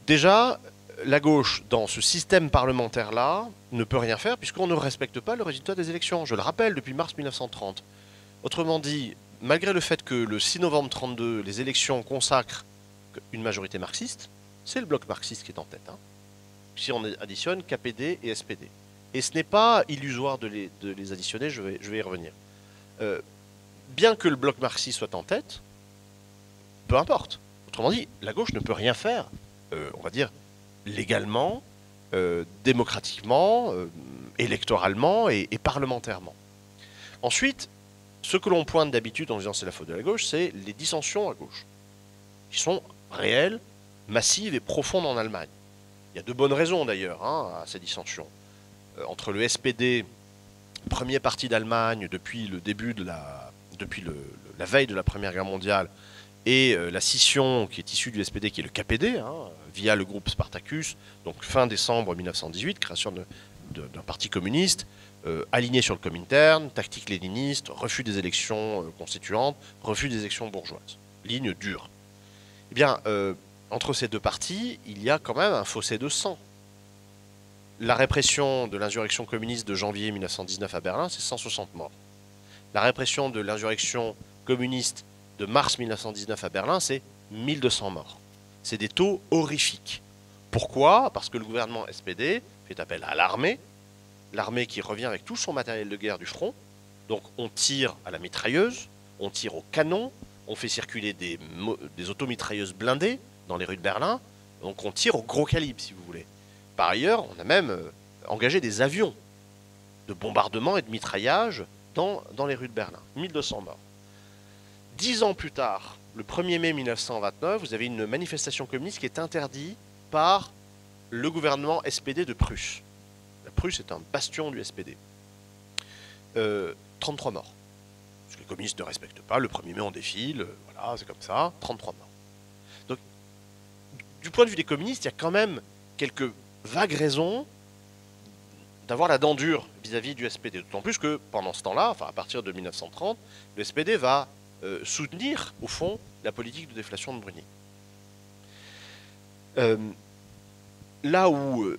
déjà, la gauche, dans ce système parlementaire-là, ne peut rien faire puisqu'on ne respecte pas le résultat des élections. Je le rappelle, depuis mars 1930. Autrement dit, malgré le fait que le 6 novembre 1932, les élections consacrent une majorité marxiste, c'est le bloc marxiste qui est en tête. Hein. Si on additionne KPD et SPD. Et ce n'est pas illusoire de les additionner, je vais y revenir. Bien que le bloc marxiste soit en tête, peu importe. Autrement dit, la gauche ne peut rien faire, on va dire, légalement, démocratiquement, électoralement et parlementairement. Ensuite, ce que l'on pointe d'habitude en disant c'est la faute de la gauche, c'est les dissensions à gauche, qui sont réelles, massives et profondes en Allemagne. Il y a de bonnes raisons d'ailleurs à ces dissensions. Entre le SPD, premier parti d'Allemagne depuis le début de la veille de la Première Guerre mondiale, et la scission qui est issue du SPD, qui est le KPD, via le groupe Spartacus, donc fin décembre 1918, création d'un parti communiste, aligné sur le Comintern, tactique léniniste, refus des élections constituantes, refus des élections bourgeoises. Ligne dure. Eh bien, entre ces deux partis, il y a quand même un fossé de sang. La répression de l'insurrection communiste de janvier 1919 à Berlin, c'est 160 morts. La répression de l'insurrection communiste de mars 1919 à Berlin, c'est 1200 morts. C'est des taux horrifiques. Pourquoi? Parce que le gouvernement SPD fait appel à l'armée qui revient avec tout son matériel de guerre du front. Donc on tire à la mitrailleuse, on tire au canon, on fait circuler des automitrailleuses blindées dans les rues de Berlin, donc on tire au gros calibre, si vous voulez. Par ailleurs, on a même engagé des avions de bombardement et de mitraillage dans les rues de Berlin. 1200 morts. 10 ans plus tard, le 1er mai 1929, vous avez une manifestation communiste qui est interdite par le gouvernement SPD de Prusse. La Prusse est un bastion du SPD. 33 morts. Parce que les communistes ne respectent pas, le 1er mai on défile, voilà, c'est comme ça, 33 morts. Donc, du point de vue des communistes, il y a quand même quelques vagues raisons d'avoir la dent dure vis-à-vis du SPD. D'autant plus que pendant ce temps-là, enfin à partir de 1930, le SPD va soutenir, au fond, la politique de déflation de Brüning. Là où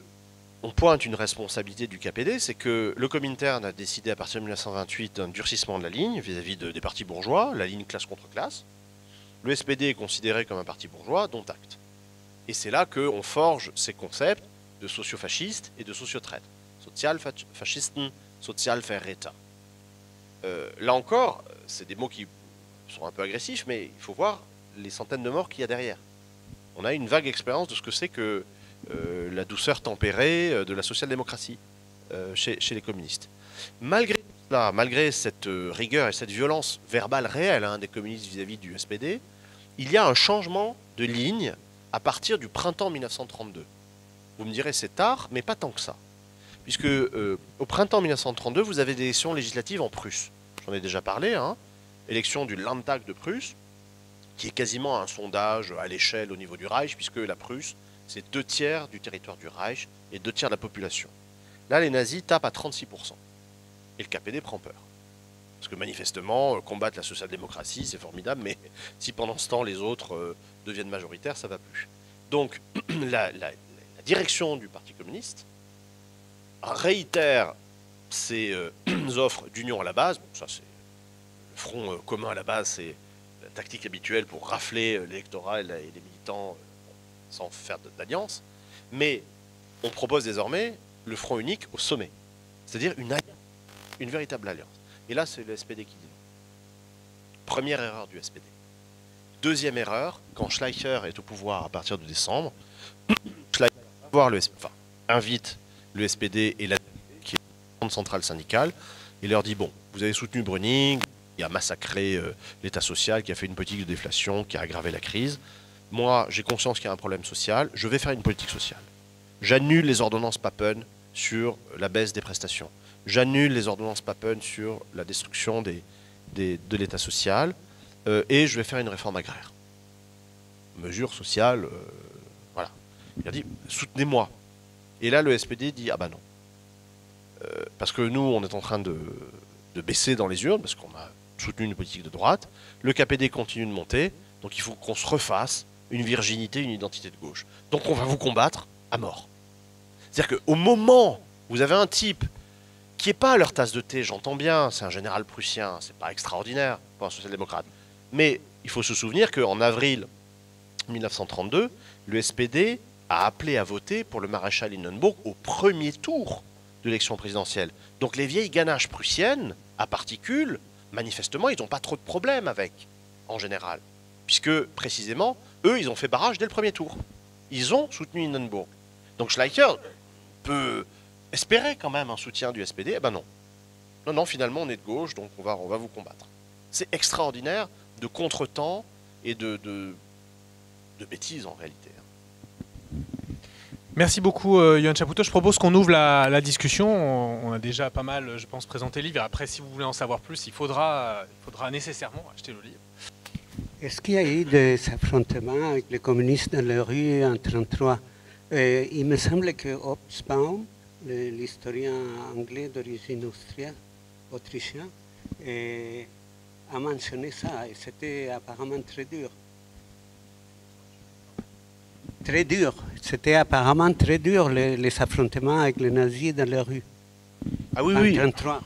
on pointe une responsabilité du KPD, c'est que le Comintern a décidé à partir de 1928 d'un durcissement de la ligne vis-à-vis des partis bourgeois, la ligne classe contre classe. Le SPD est considéré comme un parti bourgeois, dont acte. Et c'est là qu'on forge ces concepts de sociofascistes et de sociotraite. Sozialfaschisten, Sozialverräter. Là encore, c'est des mots qui sont un peu agressifs, mais il faut voir les centaines de morts qu'il y a derrière. On a une vague expérience de ce que c'est que la douceur tempérée de la social-démocratie chez les communistes. Malgré cela, malgré cette rigueur et cette violence verbale réelle des communistes vis-à-vis du SPD, il y a un changement de ligne à partir du printemps 1932. Vous me direz c'est tard, mais pas tant que ça. Puisque au printemps 1932, vous avez des élections législatives en Prusse. J'en ai déjà parlé, élection du Landtag de Prusse, qui est quasiment un sondage à l'échelle au niveau du Reich, puisque la Prusse, c'est 2/3 du territoire du Reich et 2/3 de la population. Là, les nazis tapent à 36%. Et le KPD prend peur. Parce que manifestement, combattre la social-démocratie, c'est formidable, mais si pendant ce temps, les autres deviennent majoritaires, ça ne va plus. Donc, la direction du Parti communiste réitère ses offres d'union à la base. Bon, ça, c'est le front commun à la base, c'est la tactique habituelle pour rafler l'électorat et les militants sans faire d'alliance. Mais on propose désormais le front unique au sommet. C'est-à-dire une alliance, une véritable alliance. Et là, c'est le SPD qui dit non. Première erreur du SPD. Deuxième erreur, quand Schleicher est au pouvoir à partir de décembre, Schleicher invite le SPD et la qui est la centrale syndicale, et leur dit, bon, vous avez soutenu Brüning, qui a massacré l'État social, qui a fait une politique de déflation, qui a aggravé la crise. Moi, j'ai conscience qu'il y a un problème social, je vais faire une politique sociale. J'annule les ordonnances Papen sur la baisse des prestations. J'annule les ordonnances Papen sur la destruction de l'État social, et je vais faire une réforme agraire. mesure sociale, voilà. Il a dit soutenez-moi. Et là, le SPD dit ah bah non. Parce que nous, on est en train de baisser dans les urnes, parce qu'on a soutenu une politique de droite. Le KPD continue de monter, donc il faut qu'on se refasse une virginité, une identité de gauche. Donc on va vous combattre à mort. C'est-à-dire qu'au moment où vous avez un type qui n'est pas à leur tasse de thé, j'entends bien, c'est un général prussien, c'est pas extraordinaire pour un social-démocrate. Mais il faut se souvenir qu'en avril 1932, le SPD a appelé à voter pour le maréchal Hindenburg au premier tour de l'élection présidentielle. Donc les vieilles ganaches prussiennes, à particules, manifestement, ils n'ont pas trop de problèmes avec, en général. Puisque, précisément, eux, ils ont fait barrage dès le premier tour. Ils ont soutenu Hindenburg. Donc Schleicher peut espérer quand même un soutien du SPD. Eh ben non. Non, non, finalement, on est de gauche, donc on va vous combattre. C'est extraordinaire de contretemps et de bêtises, en réalité. Merci beaucoup, Yoann Chapoutot. Je propose qu'on ouvre la discussion. On a déjà pas mal, je pense, présenté le livre. Après, si vous voulez en savoir plus, il faudra nécessairement acheter le livre. Est-ce qu'il y a eu des affrontements avec les communistes dans la rue en 1933 ? Il me semble que Hobsbawm, l'historien anglais d'origine autrichien, a mentionné ça, et c'était apparemment très dur. Très dur. C'était apparemment très dur, les affrontements avec les nazis dans la rue. Ah oui, en oui. 1933.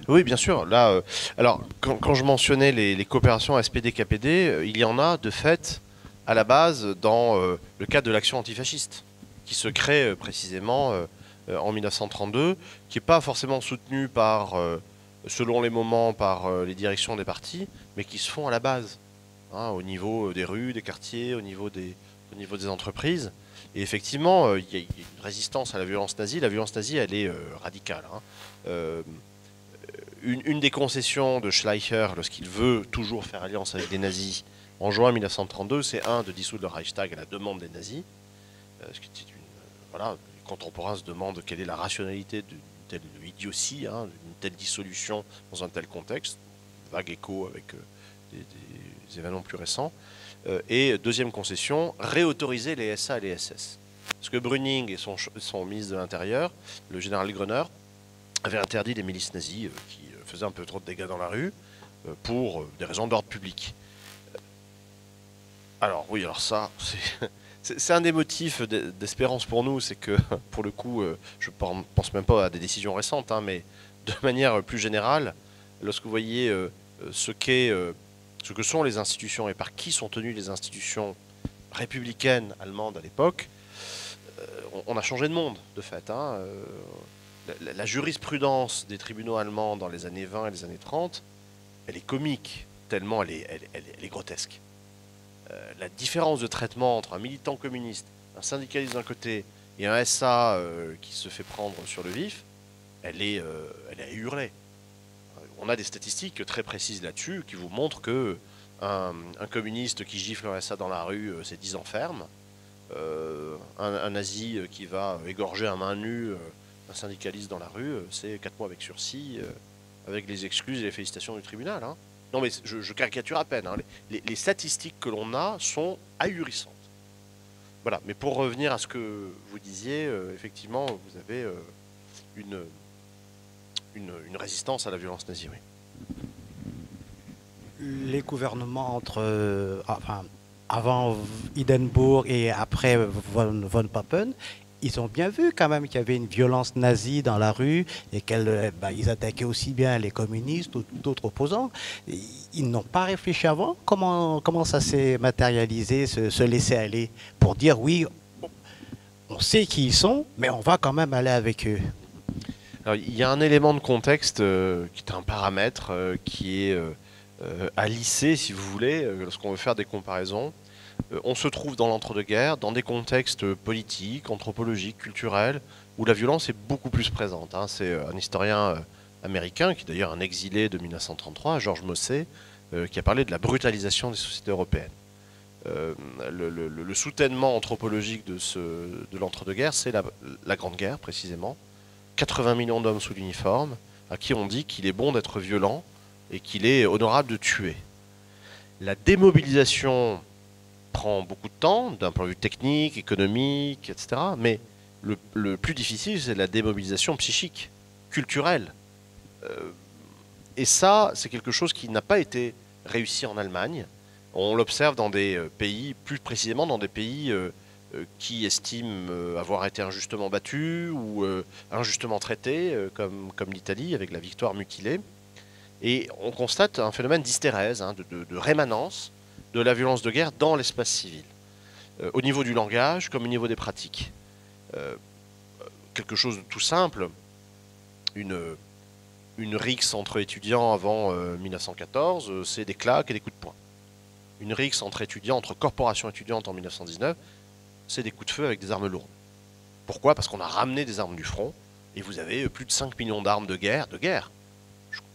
Oui, bien sûr. Là, alors, quand je mentionnais les coopérations SPD-KPD, il y en a de fait à la base dans le cadre de l'action antifasciste, qui se crée précisément en 1932, qui n'est pas forcément soutenue par, selon les moments, par les directions des partis, mais qui se font à la base, hein, au niveau des rues, des quartiers, au niveau des entreprises. Et effectivement, il y a une résistance à la violence nazie. La violence nazie, elle est radicale. Hein. Une des concessions de Schleicher, lorsqu'il veut toujours faire alliance avec les nazis, en juin 1932, c'est de dissoudre le Reichstag à la demande des nazis. Voilà, les contemporains se demandent quelle est la rationalité d'une telle idiotie, hein, d'une telle dissolution dans un tel contexte. Vague écho avec des événements plus récents. Et deuxième concession, réautoriser les SA et les SS. Parce que Brüning et son ministre de l'Intérieur, le général Gröner, avaient interdit les milices nazies qui faisaient un peu trop de dégâts dans la rue pour des raisons d'ordre public. Alors oui, alors ça, c'est un des motifs d'espérance pour nous, c'est que pour le coup, je ne pense même pas à des décisions récentes, hein, mais de manière plus générale, lorsque vous voyez ce que sont les institutions et par qui sont tenues les institutions républicaines allemandes à l'époque, on a changé de monde, de fait. Hein. La jurisprudence des tribunaux allemands dans les années 20 et les années 30, elle est comique, tellement elle est grotesque. La différence de traitement entre un militant communiste, un syndicaliste d'un côté et un SA qui se fait prendre sur le vif, elle est à hurler. On a des statistiques très précises là-dessus qui vous montrent que un communiste qui gifle un SA dans la rue, c'est 10 ans ferme. Un nazi qui va égorger à main nue un syndicaliste dans la rue, c'est 4 mois avec sursis, avec les excuses et les félicitations du tribunal. Hein. Non mais je caricature à peine. Hein. Les statistiques que l'on a sont ahurissantes. Voilà, mais pour revenir à ce que vous disiez, effectivement, vous avez une résistance à la violence nazie, oui. Les gouvernements avant Hindenburg et après von Papen, ils ont bien vu quand même qu'il y avait une violence nazie dans la rue et qu'ils attaquaient aussi bien les communistes ou d'autres opposants. Ils n'ont pas réfléchi avant. Comment ça s'est matérialisé, se laisser aller pour dire oui, on sait qui ils sont, mais on va quand même aller avec eux. Alors, il y a un élément de contexte qui est un paramètre qui est à lisser, si vous voulez, lorsqu'on veut faire des comparaisons. On se trouve dans l'entre-deux-guerres, dans des contextes politiques, anthropologiques, culturels, où la violence est beaucoup plus présente. Hein. C'est un historien américain, qui est d'ailleurs un exilé de 1933, Georges Mossé, qui a parlé de la brutalisation des sociétés européennes. Le soutènement anthropologique de l'entre-deux-guerres, c'est la Grande Guerre, précisément. 80 millions d'hommes sous l'uniforme, à qui on dit qu'il est bon d'être violent et qu'il est honorable de tuer. La démobilisation prend beaucoup de temps, d'un point de vue technique, économique, etc. Mais le plus difficile, c'est la démobilisation psychique, culturelle. Et ça, c'est quelque chose qui n'a pas été réussi en Allemagne. On l'observe dans des pays, plus précisément dans des pays qui estiment avoir été injustement battus ou injustement traités, comme l'Italie, avec la victoire mutilée. Et on constate un phénomène d'hystérèse, de rémanence de la violence de guerre dans l'espace civil, au niveau du langage comme au niveau des pratiques. Quelque chose de tout simple, une rixe entre étudiants avant 1914, c'est des claques et des coups de poing. Une rixe entre étudiants, entre corporations étudiantes en 1919, c'est des coups de feu avec des armes lourdes. Pourquoi? Parce qu'on a ramené des armes du front, et vous avez plus de 5 millions d'armes de guerre. Je ne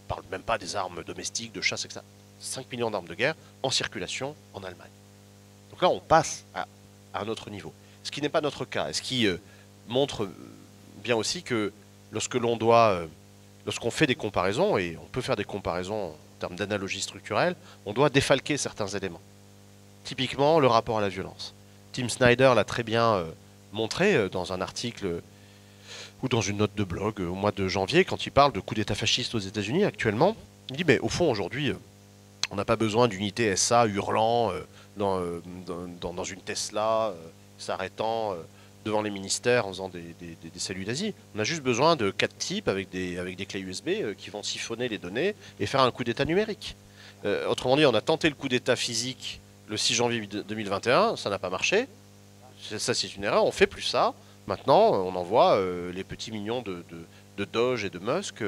parle même pas des armes domestiques, de chasse, etc. 5 millions d'armes de guerre en circulation en Allemagne. Donc là, on passe à un autre niveau. Ce qui n'est pas notre cas, et ce qui montre bien aussi que lorsqu'on fait des comparaisons, et on peut faire des comparaisons en termes d'analogie structurelle, on doit défalquer certains éléments. Typiquement, le rapport à la violence. Tim Snyder l'a très bien montré dans un article ou dans une note de blog au mois de janvier, quand il parle de coup d'État fasciste aux États-Unis actuellement. Il dit, mais au fond, aujourd'hui, on n'a pas besoin d'unités SA hurlant dans une Tesla, s'arrêtant devant les ministères en faisant des saluts nazis. On a juste besoin de 4 types avec des clés USB qui vont siphonner les données et faire un coup d'État numérique. Autrement dit, on a tenté le coup d'État physique le 6 janvier 2021, ça n'a pas marché. Ça, c'est une erreur, on ne fait plus ça. Maintenant, on envoie les petits mignons de Doge et de Musk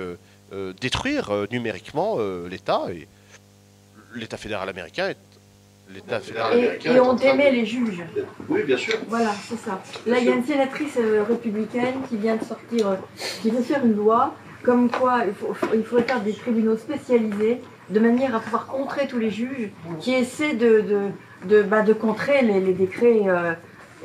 détruire numériquement l'État. Et l'État fédéral américain est... Et on démet les juges. Oui, bien sûr. Voilà, c'est ça. Là, il y a une sénatrice républicaine qui vient de sortir, qui veut faire une loi comme quoi il faudrait faire des tribunaux spécialisés de manière à pouvoir contrer tous les juges qui essaient de contrer les décrets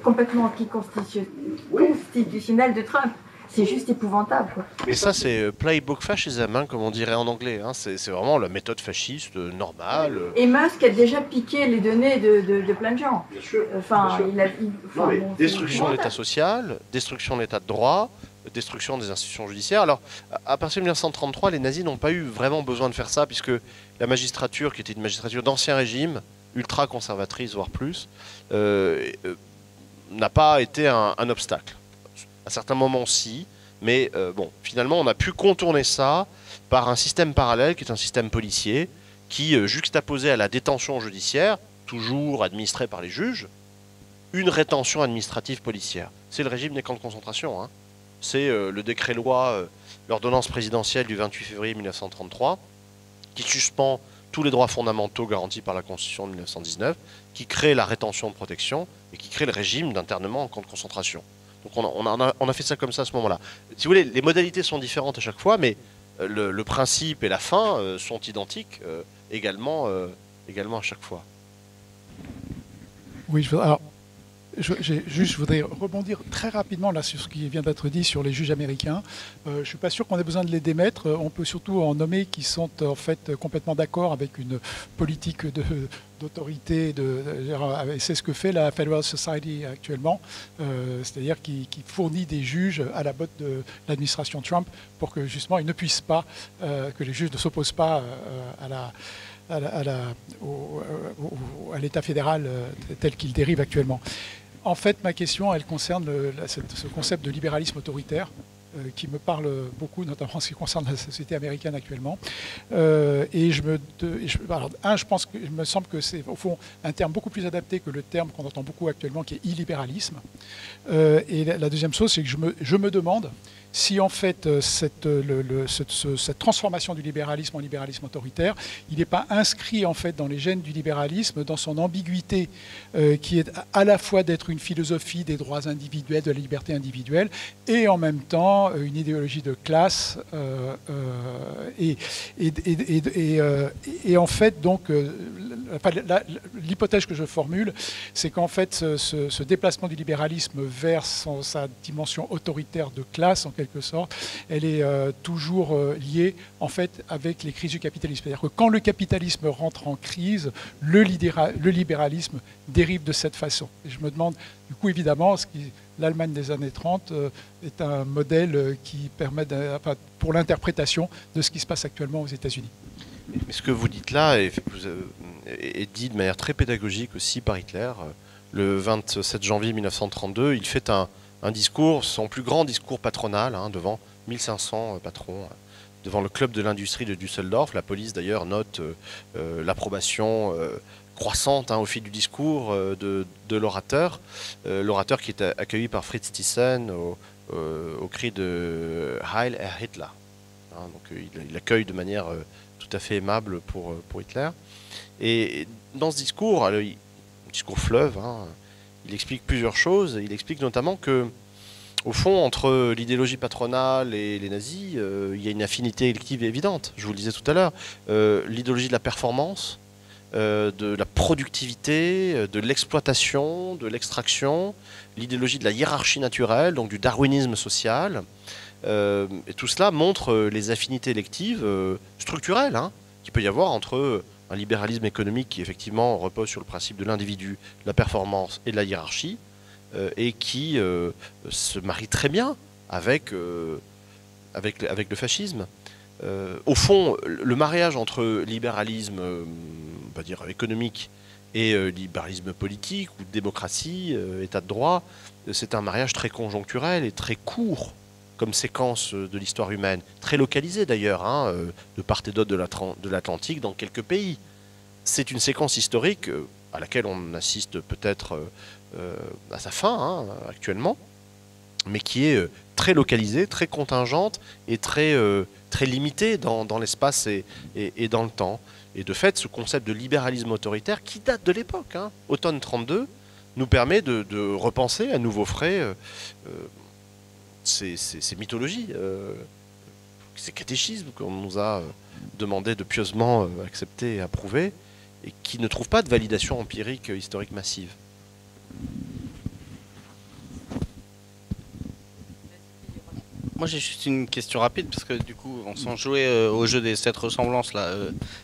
complètement anticonstitutionnels de Trump. C'est juste épouvantable, quoi. Mais ça, c'est playbook fascism, comme on dirait en anglais. C'est vraiment la méthode fasciste normale. Et Musk a déjà piqué les données de plein de gens. Bien sûr. Enfin, Destruction de l'État social, destruction de l'État de droit, destruction des institutions judiciaires. Alors, à partir de 1933, les nazis n'ont pas eu vraiment besoin de faire ça, puisque la magistrature, qui était une magistrature d'ancien régime, ultra-conservatrice, voire plus, n'a pas été un obstacle. À certains moments, si, mais bon, finalement, on a pu contourner ça par un système parallèle qui est un système policier qui, juxtaposé à la détention judiciaire, toujours administrée par les juges, une rétention administrative policière. C'est le régime des camps de concentration. Hein. C'est le décret-loi, l'ordonnance présidentielle du 28 février 1933, qui suspend tous les droits fondamentaux garantis par la Constitution de 1919, qui crée la rétention de protection et qui crée le régime d'internement en camp de concentration. Donc on a fait ça comme ça à ce moment-là. Si vous voulez, les modalités sont différentes à chaque fois, mais le principe et la fin sont identiques également à chaque fois. Oui, je voudrais rebondir très rapidement là, sur ce qui vient d'être dit sur les juges américains. Je ne suis pas sûr qu'on ait besoin de les démettre. On peut surtout en nommer qui sont en fait complètement d'accord avec une politique d'autorité. C'est ce que fait la Federal Society actuellement, c'est-à-dire qui fournit des juges à la botte de l'administration Trump pour que justement ils ne puissent pas, que les juges ne s'opposent pas à l'État fédéral tel qu'il dérive actuellement. En fait, ma question, elle concerne ce concept de libéralisme autoritaire qui me parle beaucoup, notamment en ce qui concerne la société américaine actuellement. Je pense qu'il me semble que c'est au fond un terme beaucoup plus adapté que le terme qu'on entend beaucoup actuellement, qui est illibéralisme. Et la deuxième chose, c'est que je me demande si en fait cette transformation du libéralisme en libéralisme autoritaire, il n'est pas inscrit en fait dans les gènes du libéralisme, dans son ambiguïté qui est à la fois d'être une philosophie des droits individuels, de la liberté individuelle, et en même temps une idéologie de classe et en fait donc l'hypothèse que je formule, c'est qu'en fait, ce déplacement du libéralisme vers sa dimension autoritaire de classe, en quelque sorte, elle est toujours liée, en fait, avec les crises du capitalisme. C'est-à-dire que quand le capitalisme rentre en crise, le libéralisme dérive de cette façon. Et je me demande, du coup, évidemment, l'Allemagne des années 30 est un modèle qui permet, pour l'interprétation de ce qui se passe actuellement aux États-Unis. Mais ce que vous dites là est dit de manière très pédagogique aussi par Hitler. Le 27 janvier 1932, il fait un discours, son plus grand discours patronal, devant 1500 patrons, devant le club de l'industrie de Düsseldorf. La police d'ailleurs note l'approbation croissante au fil du discours de l'orateur. L'orateur qui est accueilli par Fritz Thyssen au cri de Heil Herr Hitler. Donc il accueille de manière tout à fait aimable pour Hitler. Et dans ce discours, un discours fleuve, il explique plusieurs choses. Il explique notamment que, au fond, entre l'idéologie patronale et les nazis, il y a une affinité élective évidente. Je vous le disais tout à l'heure. L'idéologie de la performance, de la productivité, de l'exploitation, de l'extraction, l'idéologie de la hiérarchie naturelle, donc du darwinisme social. Et tout cela montre les affinités électives structurelles qu'il peut y avoir entre un libéralisme économique qui effectivement repose sur le principe de l'individu, de la performance et de la hiérarchie, et qui se marie très bien avec le fascisme. Au fond, le mariage entre libéralisme on va dire économique et libéralisme politique ou démocratie, état de droit, c'est un mariage très conjoncturel et très court comme séquence de l'histoire humaine, très localisée d'ailleurs, de part et d'autre de l'Atlantique, dans quelques pays. C'est une séquence historique à laquelle on assiste peut-être à sa fin actuellement, mais qui est très localisée, très contingente et très limitée dans l'espace et dans le temps. Et de fait, ce concept de libéralisme autoritaire, qui date de l'époque, automne 32, nous permet de repenser à nouveau frais ces mythologies, ces catéchismes qu'on nous a demandé de pieusement accepter et approuver, et qui ne trouvent pas de validation empirique historique massive. Moi j'ai juste une question rapide, parce que du coup on s'en jouait au jeu des 7 ressemblances là,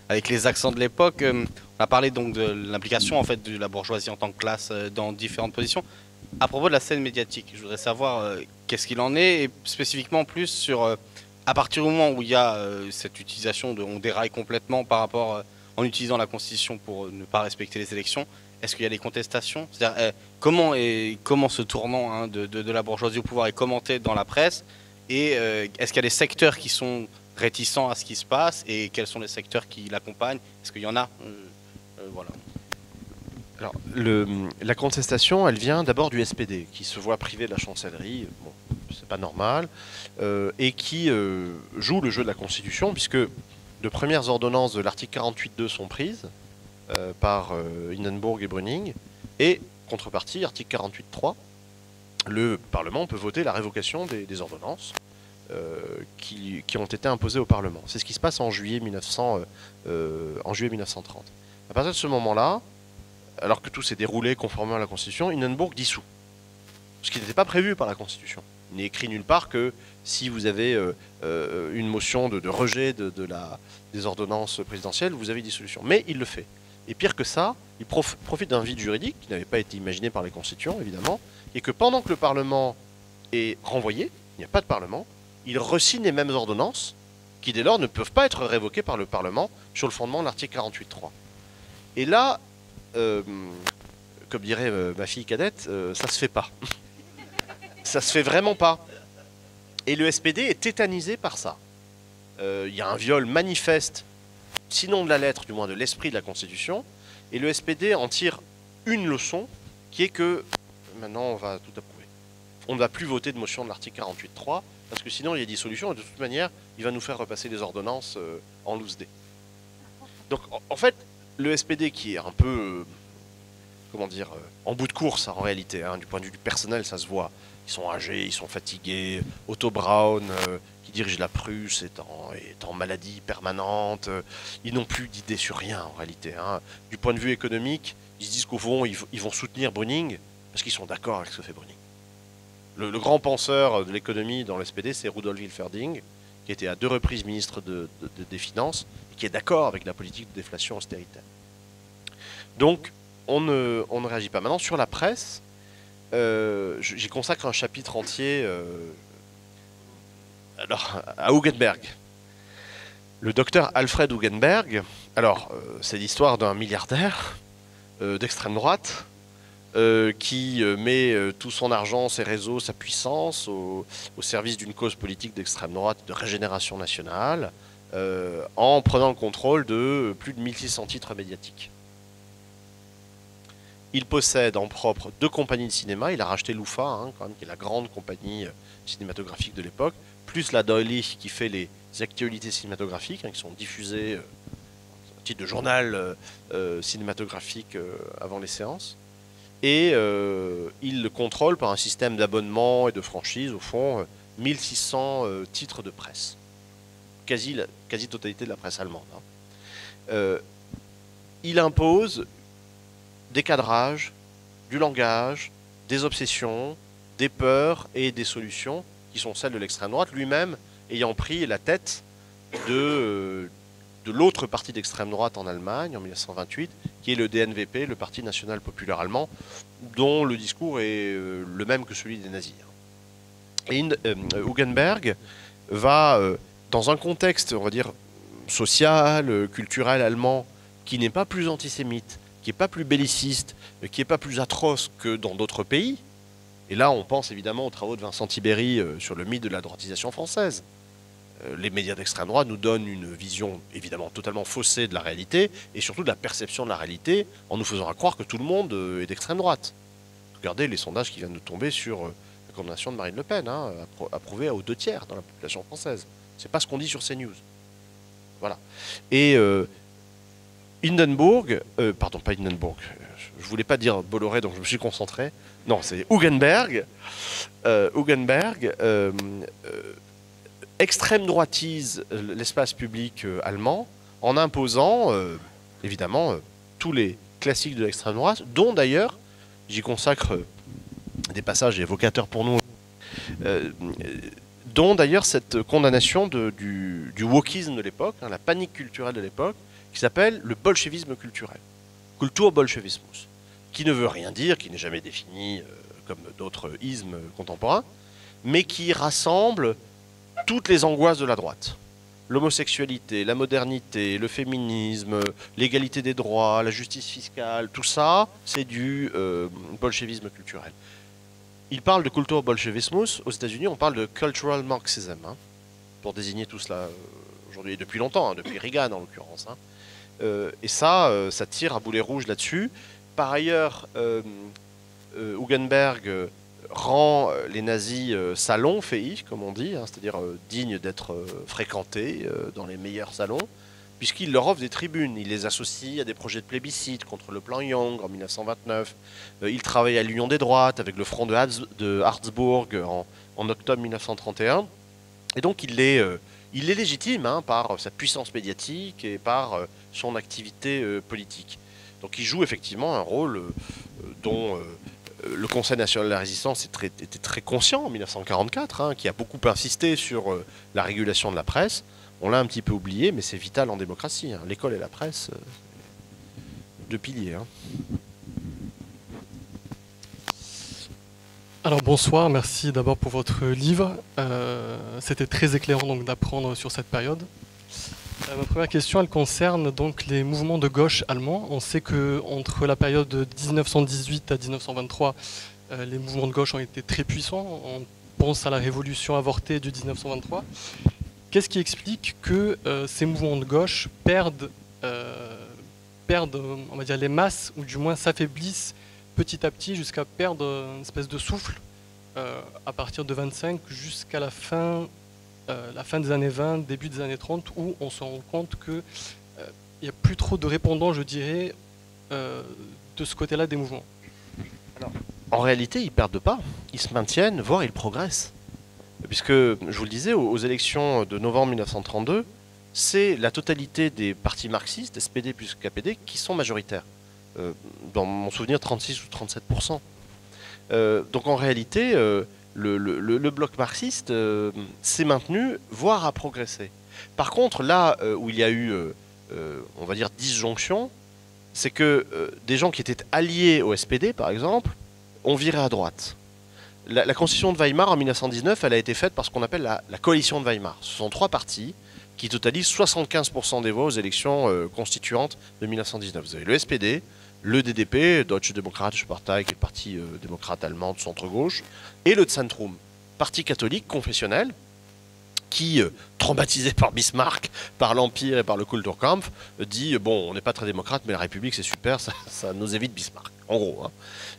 avec les accents de l'époque. On a parlé donc de l'implication en fait de la bourgeoisie en tant que classe dans différentes positions. À propos de la scène médiatique, je voudrais savoir qu'est-ce qu'il en est, et spécifiquement plus sur à partir du moment où il y a cette utilisation on déraille complètement par rapport en utilisant la Constitution pour ne pas respecter les élections. Est-ce qu'il y a des contestations? C'est-à-dire comment ce tournant de la bourgeoisie au pouvoir est commenté dans la presse, et est-ce qu'il y a des secteurs qui sont réticents à ce qui se passe, et quels sont les secteurs qui l'accompagnent? Est-ce qu'il y en a voilà. Alors, la contestation, elle vient d'abord du SPD, qui se voit privé de la chancellerie, bon, c'est pas normal, et qui joue le jeu de la Constitution, puisque de premières ordonnances de l'article 48.2 sont prises par Hindenburg et Brüning, et contrepartie, article 48.3, le Parlement peut voter la révocation des ordonnances qui ont été imposées au Parlement. C'est ce qui se passe en juillet 1930. À partir de ce moment-là, alors que tout s'est déroulé conformément à la Constitution, Hindenburg dissout. Ce qui n'était pas prévu par la Constitution. Il n'est écrit nulle part que si vous avez une motion de rejet des ordonnances présidentielles, vous avez dissolution. Mais il le fait. Et pire que ça, il profite d'un vide juridique qui n'avait pas été imaginé par les constituants, évidemment, et que pendant que le Parlement est renvoyé, il n'y a pas de Parlement, il re-signe les mêmes ordonnances qui, dès lors, ne peuvent pas être révoquées par le Parlement sur le fondement de l'article 48.3. Et là, comme dirait ma fille cadette, ça se fait pas. Ça se fait vraiment pas. Et le SPD est tétanisé par ça. Il y a un viol manifeste, sinon de la lettre, du moins de l'esprit de la Constitution, et le SPD en tire une leçon, qui est que maintenant on va tout approuver. On ne va plus voter de motion de l'article 48.3, parce que sinon il y a dissolution, et de toute manière, il va nous faire repasser les ordonnances en loose day. Donc en fait, le SPD qui est un peu comment dire, en bout de course en réalité. Hein. Du point de vue du personnel, ça se voit. Ils sont âgés, ils sont fatigués. Otto Braun, qui dirige la Prusse, est en maladie permanente. Ils n'ont plus d'idées sur rien en réalité. Hein. Du point de vue économique, ils se disent qu'au fond, ils vont soutenir Brüning parce qu'ils sont d'accord avec ce que fait Brüning. Le grand penseur de l'économie dans l'SPD, c'est Rudolf Hilferding, qui était à 2 reprises ministre des Finances, et qui est d'accord avec la politique de déflation austéritaire. Donc, on ne réagit pas. Maintenant, sur la presse, j'y consacre un chapitre entier à Hugenberg. Le docteur Alfred Hugenberg, c'est l'histoire d'un milliardaire d'extrême droite qui met tout son argent, ses réseaux, sa puissance au service d'une cause politique d'extrême droite, de régénération nationale, en prenant le contrôle de plus de 1600 titres médiatiques. Il possède en propre 2 compagnies de cinéma. Il a racheté l'UFA, hein, quand même, qui est la grande compagnie cinématographique de l'époque, plus la Doily qui fait les actualités cinématographiques, hein, qui sont diffusées au titre de journal cinématographique avant les séances. Et il le contrôle par un système d'abonnement et de franchise, au fond, 1600 titres de presse. Quasi-totalité de la presse allemande. Hein. Il impose des cadrages, du langage, des obsessions, des peurs et des solutions qui sont celles de l'extrême droite, lui-même ayant pris la tête de l'autre parti d'extrême droite en Allemagne en 1928, qui est le DNVP, le Parti national populaire allemand, dont le discours est le même que celui des nazis. Et Hugenberg va, dans un contexte, on va dire, social, culturel allemand, qui n'est pas plus antisémite, qui n'est pas plus belliciste, qui n'est pas plus atroce que dans d'autres pays. Et là, on pense évidemment aux travaux de Vincent Tibéry sur le mythe de la droitisation française. Les médias d'extrême droite nous donnent une vision évidemment totalement faussée de la réalité, et surtout de la perception de la réalité, en nous faisant croire que tout le monde est d'extrême droite. Regardez les sondages qui viennent de tomber sur la condamnation de Marine Le Pen, hein, approuvée aux 2/3 dans la population française. C'est pas ce qu'on dit sur CNews. Voilà. Et Hindenburg, pardon, pas Hindenburg, je voulais pas dire Bolloré, donc je me suis concentré. Non, c'est Hugenberg. Extrême droitise l'espace public allemand en imposant, évidemment, tous les classiques de l'extrême droite, dont d'ailleurs, j'y consacre des passages évocateurs pour nous, dont d'ailleurs cette condamnation du wokisme de l'époque, hein, la panique culturelle de l'époque, qui s'appelle le bolchevisme culturel, Kulturbolschewismus, qui ne veut rien dire, qui n'est jamais défini comme d'autres ismes contemporains, mais qui rassemble toutes les angoisses de la droite. L'homosexualité, la modernité, le féminisme, l'égalité des droits, la justice fiscale, tout ça, c'est du bolchevisme culturel. Il parle de Kulturbolschewismus. Aux États-Unis, on parle de cultural marxism, hein, pour désigner tout cela aujourd'hui, depuis longtemps, hein, depuis Reagan en l'occurrence. Hein. Et ça tire à boulet rouge là-dessus. Par ailleurs, Hugenberg rend les nazis salonfähig, comme on dit, hein, c'est-à-dire dignes d'être fréquentés dans les meilleurs salons, puisqu'il leur offre des tribunes. Il les associe à des projets de plébiscite contre le plan Young en 1929. Il travaille à l'Union des droites avec le front de Harzburg en octobre 1931. Et donc il est légitime, hein, par sa puissance médiatique et par son activité politique. Donc il joue effectivement un rôle dont le Conseil national de la résistance était très conscient en 1944, hein, qui a beaucoup insisté sur la régulation de la presse. On l'a un petit peu oublié, mais c'est vital en démocratie. Hein. L'école et la presse, 2 piliers. Hein. Alors bonsoir, merci d'abord pour votre livre. C'était très éclairant donc d'apprendre sur cette période. Ma première question, elle concerne donc les mouvements de gauche allemands. On sait que entre la période de 1918 à 1923, les mouvements de gauche ont été très puissants. On pense à la révolution avortée du 1923. Qu'est-ce qui explique que ces mouvements de gauche perdent, on va dire, les masses, ou du moins s'affaiblissent petit à petit jusqu'à perdre une espèce de souffle à partir de 25 jusqu'à la fin des années 20, début des années 30, où on se rend compte qu'il n'y a plus trop de répondants, je dirais, de de ce côté-là des mouvements? En réalité, ils ne perdent pas, ils se maintiennent, voire ils progressent. Puisque, je vous le disais, aux élections de novembre 1932, c'est la totalité des partis marxistes, SPD plus KPD, qui sont majoritaires. Dans mon souvenir, 36 ou 37%. Donc en réalité, le bloc marxiste s'est maintenu, voire a progressé. Par contre, là où il y a eu, on va dire, disjonction, c'est que des gens qui étaient alliés au SPD, par exemple, ont viré à droite. La constitution de Weimar, en 1919, elle a été faite par ce qu'on appelle la coalition de Weimar. Ce sont 3 partis qui totalisent 75% des voix aux élections constituantes de 1919. Vous avez le SPD, le DDP, Deutsche Demokratische Partei, qui est le parti démocrate allemand de centre-gauche, et le Zentrum, parti catholique confessionnel, qui, traumatisé par Bismarck, par l'Empire et par le Kulturkampf, dit bon, on n'est pas très démocrate, mais la République c'est super, ça nous évite Bismarck, en gros. Hein.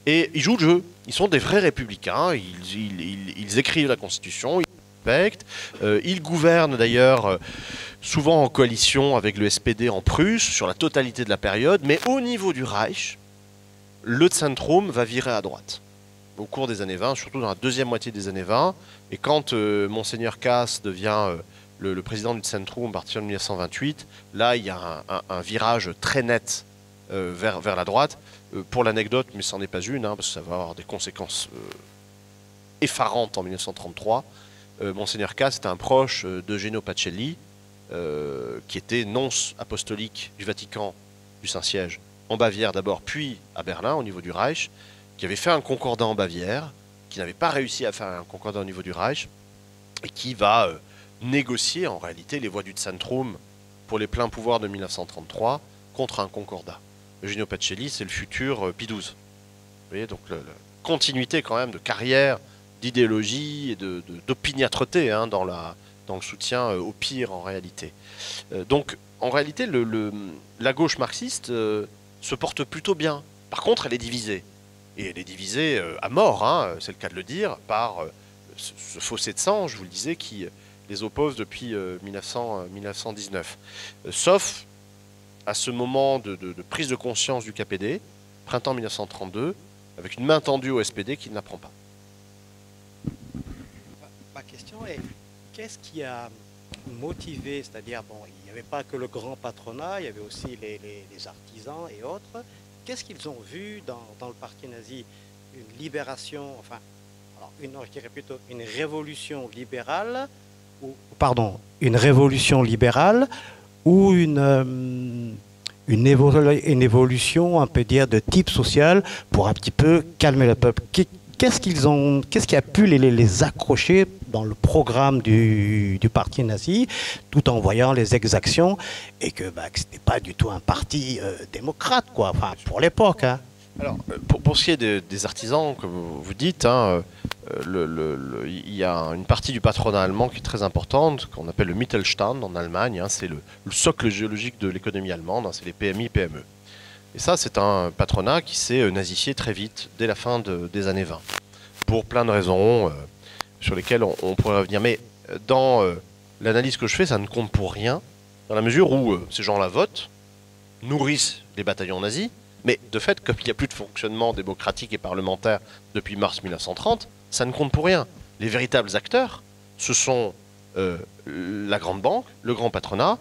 Et ils jouent le jeu, ils sont des vrais républicains, ils écrivent la Constitution, ils respectent, ils gouvernent d'ailleurs souvent en coalition avec le SPD en Prusse, sur la totalité de la période, mais au niveau du Reich, le Zentrum va virer à droite. Au cours des années 20, surtout dans la deuxième moitié des années 20, et quand Monseigneur Kaas devient le président du Zentrum à partir de 1928, là il y a un virage très net vers la droite. Pour l'anecdote, mais ça n'en est pas une, hein, parce que ça va avoir des conséquences effarantes en 1933, Monseigneur Kaas était un proche d'Eugenio Pacelli, qui était nonce apostolique du Vatican, du Saint-Siège, en Bavière d'abord, puis à Berlin, au niveau du Reich, qui avait fait un concordat en Bavière, qui n'avait pas réussi à faire un concordat au niveau du Reich, et qui va négocier en réalité les voix du Zentrum pour les pleins pouvoirs de 1933 contre un concordat. Eugenio Pacelli, c'est le futur Pie XII. Vous voyez, donc la continuité quand même de carrière, d'idéologie et d'opiniâtreté hein, dans le soutien au pire en réalité. Donc en réalité, la gauche marxiste se porte plutôt bien. Par contre, elle est divisée. Et elle est divisée à mort, hein, c'est le cas de le dire, par ce fossé de sang, je vous le disais, qui les oppose depuis 1919. Sauf à ce moment de prise de conscience du KPD, printemps 1932, avec une main tendue au SPD qui ne la prend pas. Ma question est, qu'est-ce qui a motivé, c'est-à-dire, bon, il n'y avait pas que le grand patronat, il y avait aussi les artisans et autres. Qu'est-ce qu'ils ont vu dans le parti nazi? Une libération, enfin, alors je dirais plutôt une révolution libérale, une révolution libérale ou une évolution, on peut dire, de type social pour un petit peu calmer le peuple. Qu'est-ce qui a pu les accrocher dans le programme du parti nazi, tout en voyant les exactions, et que ce n'était pas du tout un parti démocrate, quoi, enfin, pour l'époque. Hein. Alors, pour ce qui est des artisans, comme vous dites, hein, il y a une partie du patronat allemand qui est très importante, qu'on appelle le Mittelstand en Allemagne, hein, c'est le socle géologique de l'économie allemande, hein, c'est les PMI, PME. Et ça, c'est un patronat qui s'est nazifié très vite, dès la fin des années 20, pour plein de raisons sur lesquelles on pourrait revenir. Mais dans l'analyse que je fais, ça ne compte pour rien, dans la mesure où ces gens-là votent, nourrissent les bataillons nazis, mais de fait, comme il n'y a plus de fonctionnement démocratique et parlementaire depuis mars 1930, ça ne compte pour rien. Les véritables acteurs, ce sont la grande banque, le grand patronat,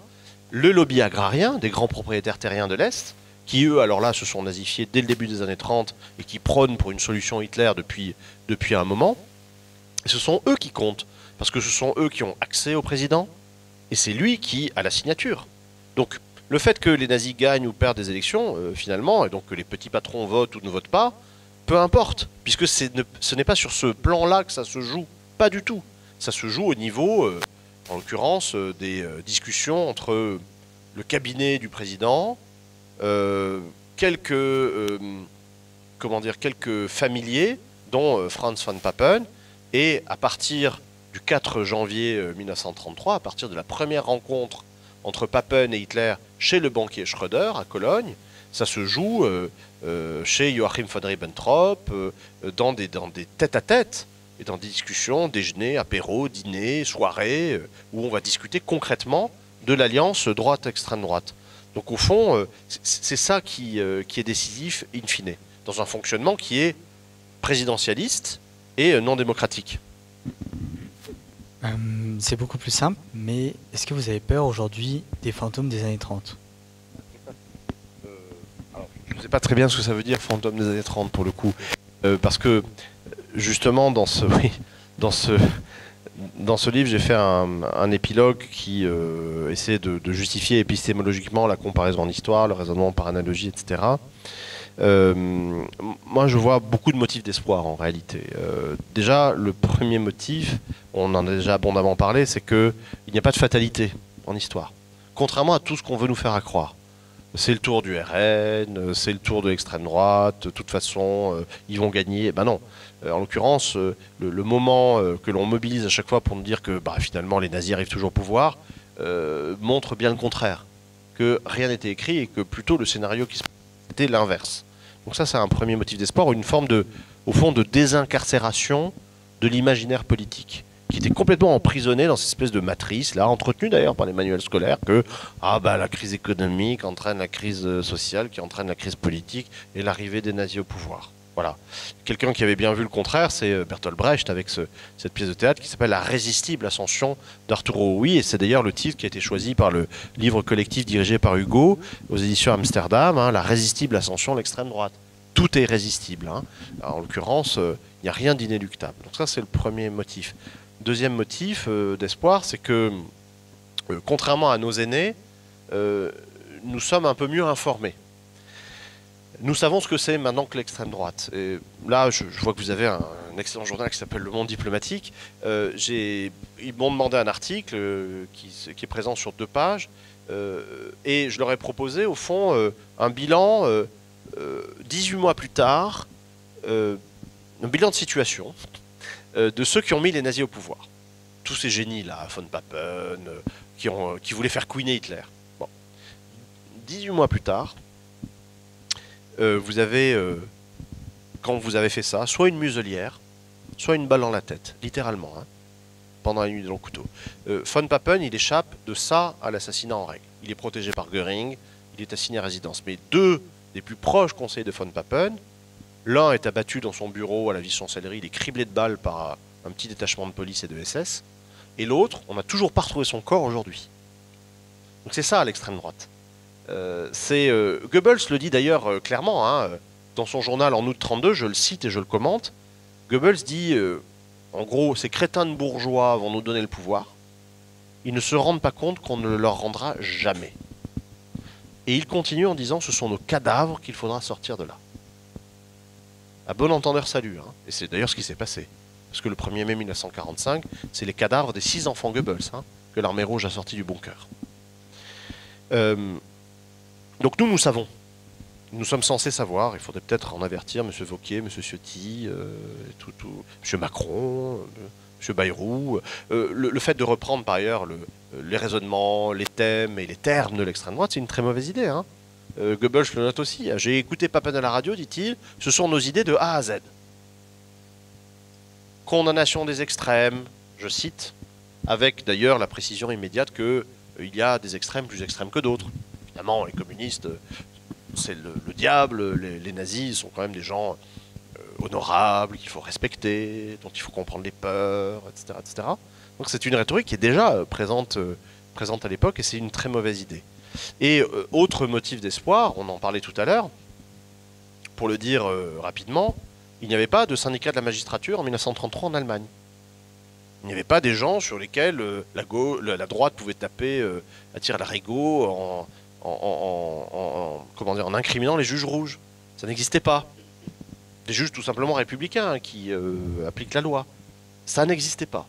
le lobby agrarien, des grands propriétaires terriens de l'Est, qui eux, alors là, se sont nazifiés dès le début des années 30 et qui prônent pour une solution Hitler depuis un moment. Et ce sont eux qui comptent, parce que ce sont eux qui ont accès au président, et c'est lui qui a la signature. Donc, le fait que les nazis gagnent ou perdent des élections, finalement, et donc que les petits patrons votent ou ne votent pas, peu importe, puisque ce n'est pas sur ce plan-là que ça se joue, pas du tout. Ça se joue au niveau, en l'occurrence, des discussions entre le cabinet du président, quelques familiers, dont Franz von Papen, et à partir du 4 janvier 1933, à partir de la première rencontre entre Papen et Hitler chez le banquier Schröder à Cologne, ça se joue chez Joachim von Ribbentrop, dans des tête-à-tête, et dans des discussions, déjeuner, apéro, dîner, soirée, où on va discuter concrètement de l'alliance droite-extrême droite. Donc au fond, c'est ça qui est décisif in fine, dans un fonctionnement qui est présidentialiste et non démocratique. C'est beaucoup plus simple, mais est-ce que vous avez peur aujourd'hui des fantômes des années 30 ? Je ne sais pas très bien ce que ça veut dire, fantôme des années 30, pour le coup. Parce que, justement, dans ce livre, j'ai fait un épilogue qui essaie de justifier épistémologiquement la comparaison en histoire, le raisonnement par analogie, etc. Moi, je vois beaucoup de motifs d'espoir, en réalité. Déjà, le premier motif, on en a déjà abondamment parlé, c'est qu'il n'y a pas de fatalité en histoire. Contrairement à tout ce qu'on veut nous faire croire. C'est le tour du RN, c'est le tour de l'extrême droite, de toute façon, ils vont gagner. Ben non. En l'occurrence, le moment que l'on mobilise à chaque fois pour nous dire que finalement les nazis arrivent toujours au pouvoir, montre bien le contraire. Que rien n'était écrit et que plutôt le scénario qui se passait était l'inverse. Donc ça, c'est un premier motif d'espoir, une forme au fond, de désincarcération de l'imaginaire politique, qui était complètement emprisonné dans cette espèce de matrice, là, entretenue d'ailleurs par les manuels scolaires, que la crise économique entraîne la crise sociale, qui entraîne la crise politique et l'arrivée des nazis au pouvoir. Voilà. Quelqu'un qui avait bien vu le contraire, c'est Bertolt Brecht, avec cette pièce de théâtre qui s'appelle La résistible ascension d'Arturo Ui, et c'est d'ailleurs le titre qui a été choisi par le livre collectif dirigé par Hugo, aux éditions Amsterdam, La résistible ascension de l'extrême droite. Tout est résistible. Alors, en l'occurrence, il n'y a rien d'inéluctable. Donc ça, c'est le premier motif. Deuxième motif d'espoir, c'est que, contrairement à nos aînés, nous sommes un peu mieux informés. Nous savons ce que c'est maintenant que l'extrême droite. Et là, je vois que vous avez un excellent journal qui s'appelle Le Monde diplomatique. Ils m'ont demandé un article qui est présent sur 2 pages. Et je leur ai proposé, au fond, un bilan 18 mois plus tard, un bilan de situation de ceux qui ont mis les nazis au pouvoir. Tous ces génies-là, von Papen, qui voulaient faire couiner Hitler. Bon. 18 mois plus tard, vous avez, quand vous avez fait ça, soit une muselière, soit une balle dans la tête, littéralement, pendant la nuit de long couteau. Von Papen, il échappe de ça à l'assassinat en règle. Il est protégé par Göring, il est assigné à résidence. Mais 2 des plus proches conseillers de von Papen, l'un est abattu dans son bureau à la Vichy-Chancellerie, il est criblé de balles par un petit détachement de police et de SS, et l'autre, on n'a toujours pas retrouvé son corps aujourd'hui. Donc c'est ça l'extrême droite. Goebbels le dit d'ailleurs clairement, dans son journal en août 1932, je le cite et je le commente. Goebbels dit, en gros, ces crétins de bourgeois vont nous donner le pouvoir, ils ne se rendent pas compte qu'on ne le leur rendra jamais. Et il continue en disant, ce sont nos cadavres qu'il faudra sortir de là. À bon entendeur, salut. Et c'est d'ailleurs ce qui s'est passé. Parce que le 1er mai 1945, c'est les cadavres des 6 enfants Goebbels que l'armée rouge a sortis du bunker. Donc nous savons. Nous sommes censés savoir. Il faudrait peut-être en avertir M. Wauquiez, M. Ciotti, M. Macron, M. Bayrou. Le fait de reprendre par ailleurs les raisonnements, les thèmes et les termes de l'extrême droite, c'est une très mauvaise idée. Goebbels le note aussi. J'ai écouté Papen à la radio, dit-il, ce sont nos idées de A à Z. Condamnation des extrêmes, je cite, avec d'ailleurs la précision immédiate qu'il y a des extrêmes plus extrêmes que d'autres. Évidemment, les communistes, c'est le diable, les nazis sont quand même des gens honorables, qu'il faut respecter, dont il faut comprendre les peurs, etc. etc. Donc c'est une rhétorique qui est déjà présente à l'époque et c'est une très mauvaise idée. Et autre motif d'espoir, on en parlait tout à l'heure, pour le dire rapidement, il n'y avait pas de syndicat de la magistrature en 1933 en Allemagne. Il n'y avait pas des gens sur lesquels la droite pouvait taper à tir larigot en incriminant les juges rouges. Ça n'existait pas. Des juges tout simplement républicains qui appliquent la loi. Ça n'existait pas.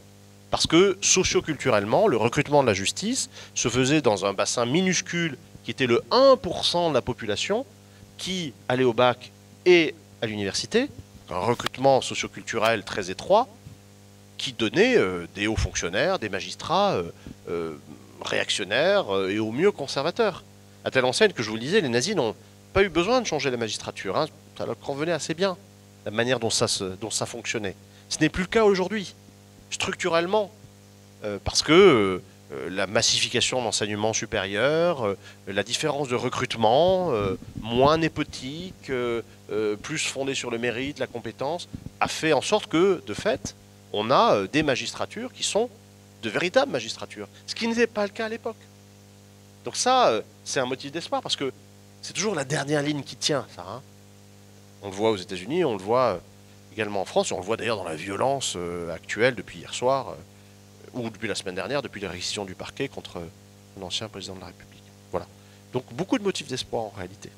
Parce que socio-culturellement, le recrutement de la justice se faisait dans un bassin minuscule qui était le 1% de la population qui allait au bac et à l'université. Un recrutement socio-culturel très étroit qui donnait des hauts fonctionnaires, des magistrats réactionnaires et au mieux conservateurs. À telle enseigne que je vous le disais, les nazis n'ont pas eu besoin de changer la magistrature. Ça leur convenait assez bien, la manière dont ça fonctionnait. Ce n'est plus le cas aujourd'hui, structurellement, parce que la massification de l'enseignement supérieur, la différence de recrutement, moins népotique, plus fondée sur le mérite, la compétence, a fait en sorte que, de fait, on a des magistratures qui sont de véritables magistratures, ce qui n'était pas le cas à l'époque. Donc ça, c'est un motif d'espoir, parce que c'est toujours la dernière ligne qui tient, ça. Hein. On le voit aux États-Unis, on le voit également en France, et on le voit d'ailleurs dans la violence actuelle depuis hier soir, ou depuis la semaine dernière, depuis les réquisitions du parquet contre l'ancien président de la République. Voilà. Donc beaucoup de motifs d'espoir en réalité.